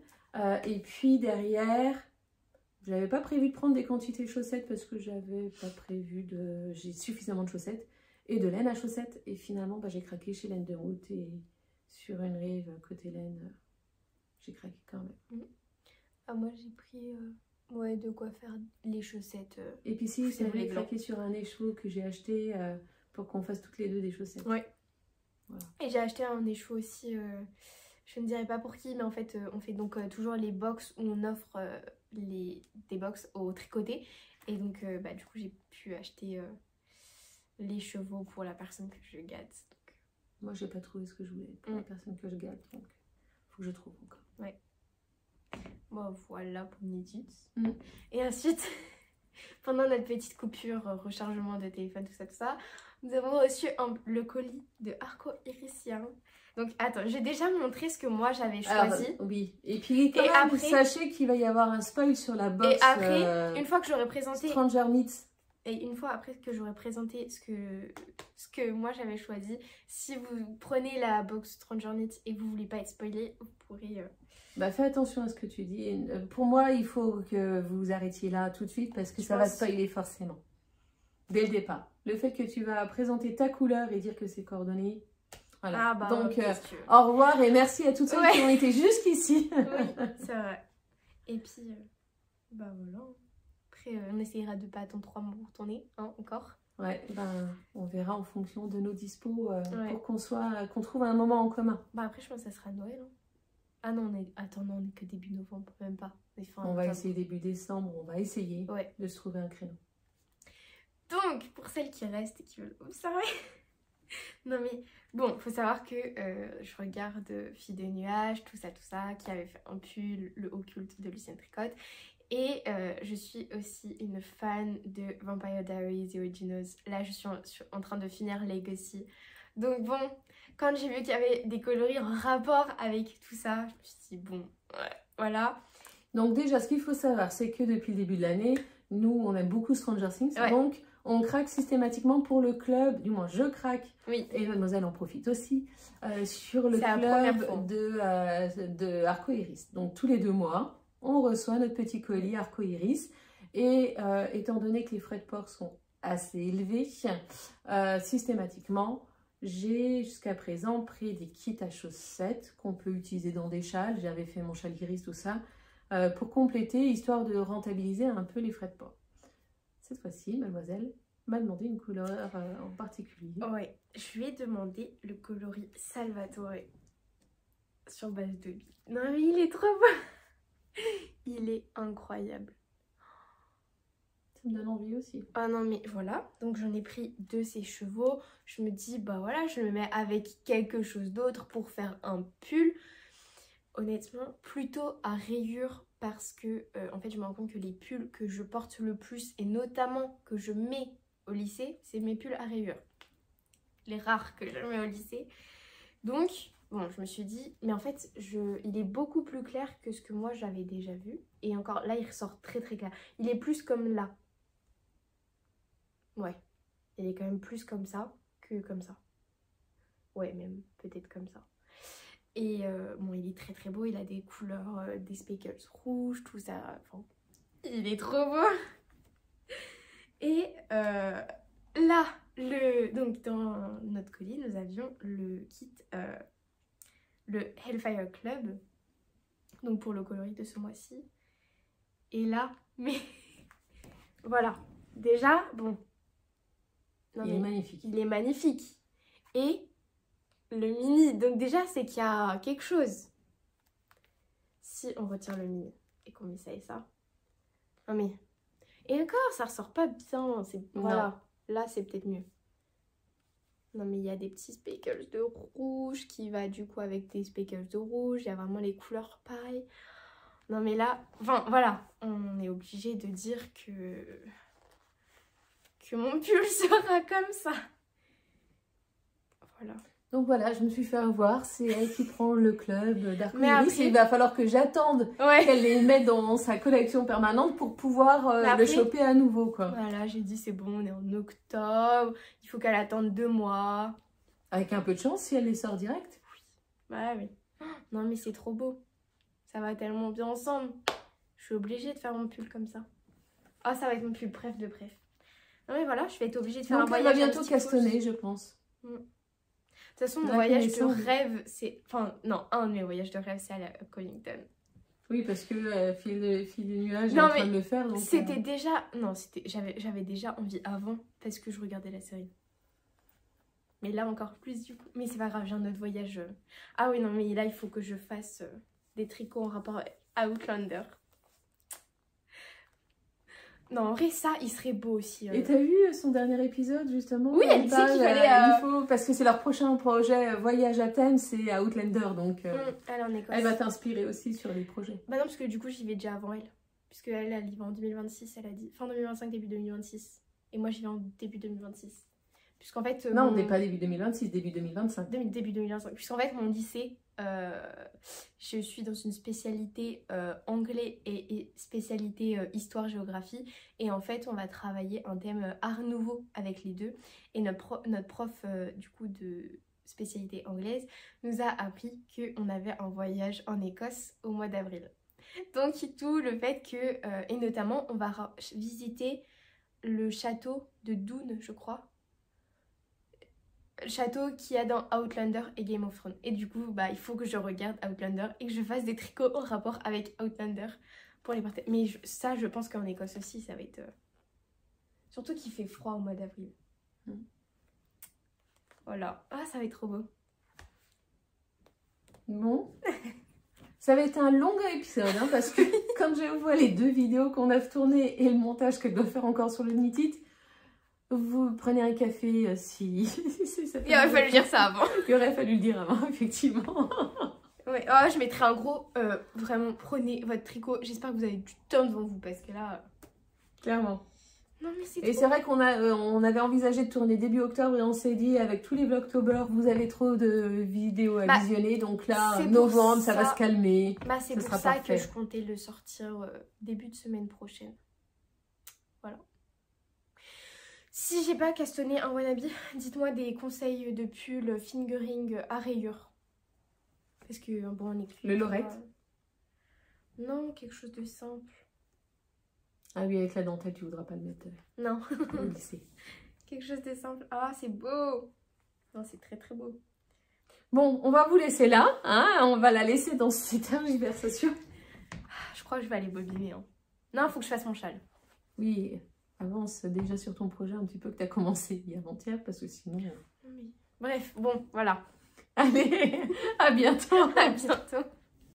Et puis derrière, j'avais pas prévu de prendre des quantités de chaussettes parce que j'avais pas prévu j'ai suffisamment de chaussettes et de laine à chaussettes. Et finalement, bah, j'ai craqué chez Laine de Route et sur une rive côté laine, j'ai craqué quand même. Ah, moi j'ai pris de quoi faire les chaussettes. Et puis si, j'avais craqué sur un écheveau que j'ai acheté pour qu'on fasse toutes les deux des chaussettes. Ouais. Voilà. Et j'ai acheté un écheveau aussi, je ne dirais pas pour qui, mais en fait on fait donc toujours les box où on offre des box au tricoté. Et donc du coup j'ai pu acheter les chevaux pour la personne que je gâte. Donc... Moi j'ai pas trouvé ce que je voulais pour la personne que je gâte, donc faut que je trouve encore. Ouais. Bon voilà pour Nidit. Et ensuite, pendant notre petite coupure rechargement de téléphone, tout ça, nous avons reçu le colis de Arco Irisien. Donc attends, j'ai déjà montré ce que moi j'avais choisi. Alors, oui, et puis quand même, après, sachez qu'il va y avoir un spoil sur la box. Et après, une fois que j'aurai présenté Stranger Knits. Et une fois après que j'aurai présenté ce que moi j'avais choisi, si vous prenez la box Stranger Knits et que vous voulez pas être spoilé, vous pourrez... Bah, fais attention à ce que tu dis. Pour moi, il faut que vous arrêtiez là tout de suite parce que ça va spoiler forcément. Dès le départ. Le fait que tu vas présenter ta couleur et dire que c'est coordonné. Voilà. Donc, au revoir et merci à toutes celles qui ont été jusqu'ici. Oui, c'est vrai. Et puis, bah voilà. Après, on essayera de pas attendre 3 mois pour tourner, hein, encore. Ouais, ben, on verra en fonction de nos dispos pour qu'on trouve un moment en commun. Bah après, je pense que ça sera Noël. Hein. Ah non, on est que début novembre, même pas. On va essayer début décembre, on va essayer de se trouver un créneau. Donc, pour celles qui restent et qui veulent observer... Non mais, bon, faut savoir que je regarde Fille de Nuages, tout ça, qui avait fait un pull, le occulte de Lucienne Tricotte. Et je suis aussi une fan de Vampire Diaries Originals. Là, je suis en train de finir Legacy. Donc bon, quand j'ai vu qu'il y avait des coloris en rapport avec tout ça, je me suis dit bon, voilà. Donc déjà, ce qu'il faut savoir, c'est que depuis le début de l'année, nous, on aime beaucoup Stranger Things. Donc, on craque systématiquement pour le club, du moins je craque, et Mademoiselle en profite aussi, sur le club de Arco Iris. Donc tous les 2 mois, on reçoit notre petit colis Arco Iris. Et étant donné que les frais de port sont assez élevés, systématiquement, j'ai jusqu'à présent pris des kits à chaussettes qu'on peut utiliser dans des châles. J'avais fait mon châle iris, tout ça, pour compléter, histoire de rentabiliser un peu les frais de port. Cette fois-ci, mademoiselle m'a demandé une couleur en particulier. Ouais, je lui ai demandé le coloris Salvatore sur base de billes. Non mais il est trop beau. Il est incroyable. Ça me donne envie aussi. Ah non mais voilà, donc j'en ai pris 2 ces chevaux. Je me dis bah voilà, je le mets avec quelque chose d'autre pour faire un pull. Honnêtement, plutôt à rayures parce que en fait je me rends compte que les pulls que je porte le plus et notamment que je mets au lycée, c'est mes pulls à rayures. Les rares que je mets au lycée. Donc bon, je me suis dit, mais en fait, il est beaucoup plus clair que ce que moi j'avais déjà vu. Et encore, là, il ressort très très clair. Il est plus comme là. Ouais, il est quand même plus comme ça que comme ça. Ouais, même peut-être comme ça. Et bon, il est très très beau, il a des couleurs, des speckles rouges, tout ça. Enfin, il est trop beau. Et là, donc dans notre colis, nous avions le kit, le Hellfire Club, donc pour le coloris de ce mois-ci. Et là, mais voilà, déjà, bon. Non, il est magnifique. Il est magnifique. Et le mini, donc déjà, c'est qu'il y a quelque chose. Si on retire le mini et qu'on met ça et ça. Non mais... Et encore, ça ressort pas bien. Voilà, là, c'est peut-être mieux. Non mais il y a des petits speckles de rouge qui va du coup avec des speckles de rouge. Il y a vraiment les couleurs pareilles. Non mais là, enfin voilà, on est obligé de dire que mon pull sera comme ça. Voilà. Donc voilà, je me suis fait avoir, c'est elle qui prend le club d'arc-en-ciel. Il va falloir que j'attende qu'elle les mette dans sa collection permanente pour pouvoir le choper à nouveau, quoi. Voilà, j'ai dit c'est bon, on est en octobre, il faut qu'elle attende 2 mois. Avec un peu de chance si elle les sort direct. Oui. Ouais, oui. Non mais c'est trop beau. Ça va tellement bien ensemble. Je suis obligée de faire mon pull comme ça. Ah, ça va être mon pull bref de bref. Non mais voilà, je vais être obligée de faire un voyage. On va bientôt castonner, je pense. De toute façon, mon voyage de rêve, c'est... Enfin, non, un de mes voyages de rêve, c'est aller à Collington. Oui, parce que Fil des nuages est en train de le faire. C'était déjà... Non, j'avais déjà envie avant, parce que je regardais la série. Mais là, encore plus du coup. Mais c'est pas grave, j'ai un autre voyage. Ah oui, non, mais là, il faut que je fasse des tricots en rapport à Outlander. Non, en vrai, ça, il serait beau aussi. Et t'as vu son dernier épisode, justement? Oui, elle disait qu'il fallait... parce que c'est leur prochain projet voyage à thème, c'est à Outlander, donc elle va t'inspirer aussi sur les projets. Bah non, parce que du coup, j'y vais déjà avant elle. Puisque elle y va en 2026, elle a dit. Fin 2025, début 2026. Et moi, j'y vais en début 2026. Puisqu'en fait... Non, on n'est pas début 2026, début 2025. Début 2025. Puisqu'en fait, mon lycée... je suis dans une spécialité anglais et spécialité histoire-géographie et en fait on va travailler un thème art nouveau avec les deux et notre prof du coup de spécialité anglaise nous a appris qu'on avait un voyage en Écosse au mois d'avril. Donc tout le fait que et notamment on va visiter le château de Doune, je crois. Château qu'il y a dans Outlander et Game of Thrones. Et du coup, bah, il faut que je regarde Outlander et que je fasse des tricots en rapport avec Outlander pour les partager. Mais ça, je pense qu'en Écosse aussi, ça va être... Surtout qu'il fait froid au mois d'avril. Voilà. Ah, ça va être trop beau. Bon. Ça va être un long épisode, hein, parce que quand je vois les 2 vidéos qu'on a tournées et le montage qu'elle doit faire encore sur le Knit-It, vous prenez un café si ça il aurait fallu le dire ça avant. Il aurait fallu le dire avant, effectivement. Ouais. Oh, je mettrai un gros... vraiment, prenez votre tricot. J'espère que vous avez du temps devant vous parce que là... Clairement. Non, mais c'est et c'est vrai qu'on on avait envisagé de tourner début octobre et on s'est dit avec tous les Vlogtober, vous avez trop de vidéos à visionner. Donc là, novembre, ça va se calmer. Bah, c'est pour ça que je comptais le sortir début de semaine prochaine. Voilà. Si j'ai pas castonné un wannabe, dites-moi des conseils de pull fingering à rayures. Parce que bon, on est... Le lorette Non, quelque chose de simple. Ah oui, avec la dentelle, tu voudras pas le mettre. Non. Au lycée. Quelque chose de simple. Ah, c'est beau. Non, c'est très très beau. Bon, on va vous laisser là. Hein, on va la laisser dans cette tergiversation. Je crois que je vais aller bobiner. Hein. Non, il faut que je fasse mon châle. Oui. Avance déjà sur ton projet un petit peu que tu as commencé avant-hier parce que sinon... Oui. Bref, bon, voilà. Allez, à bientôt. À bientôt.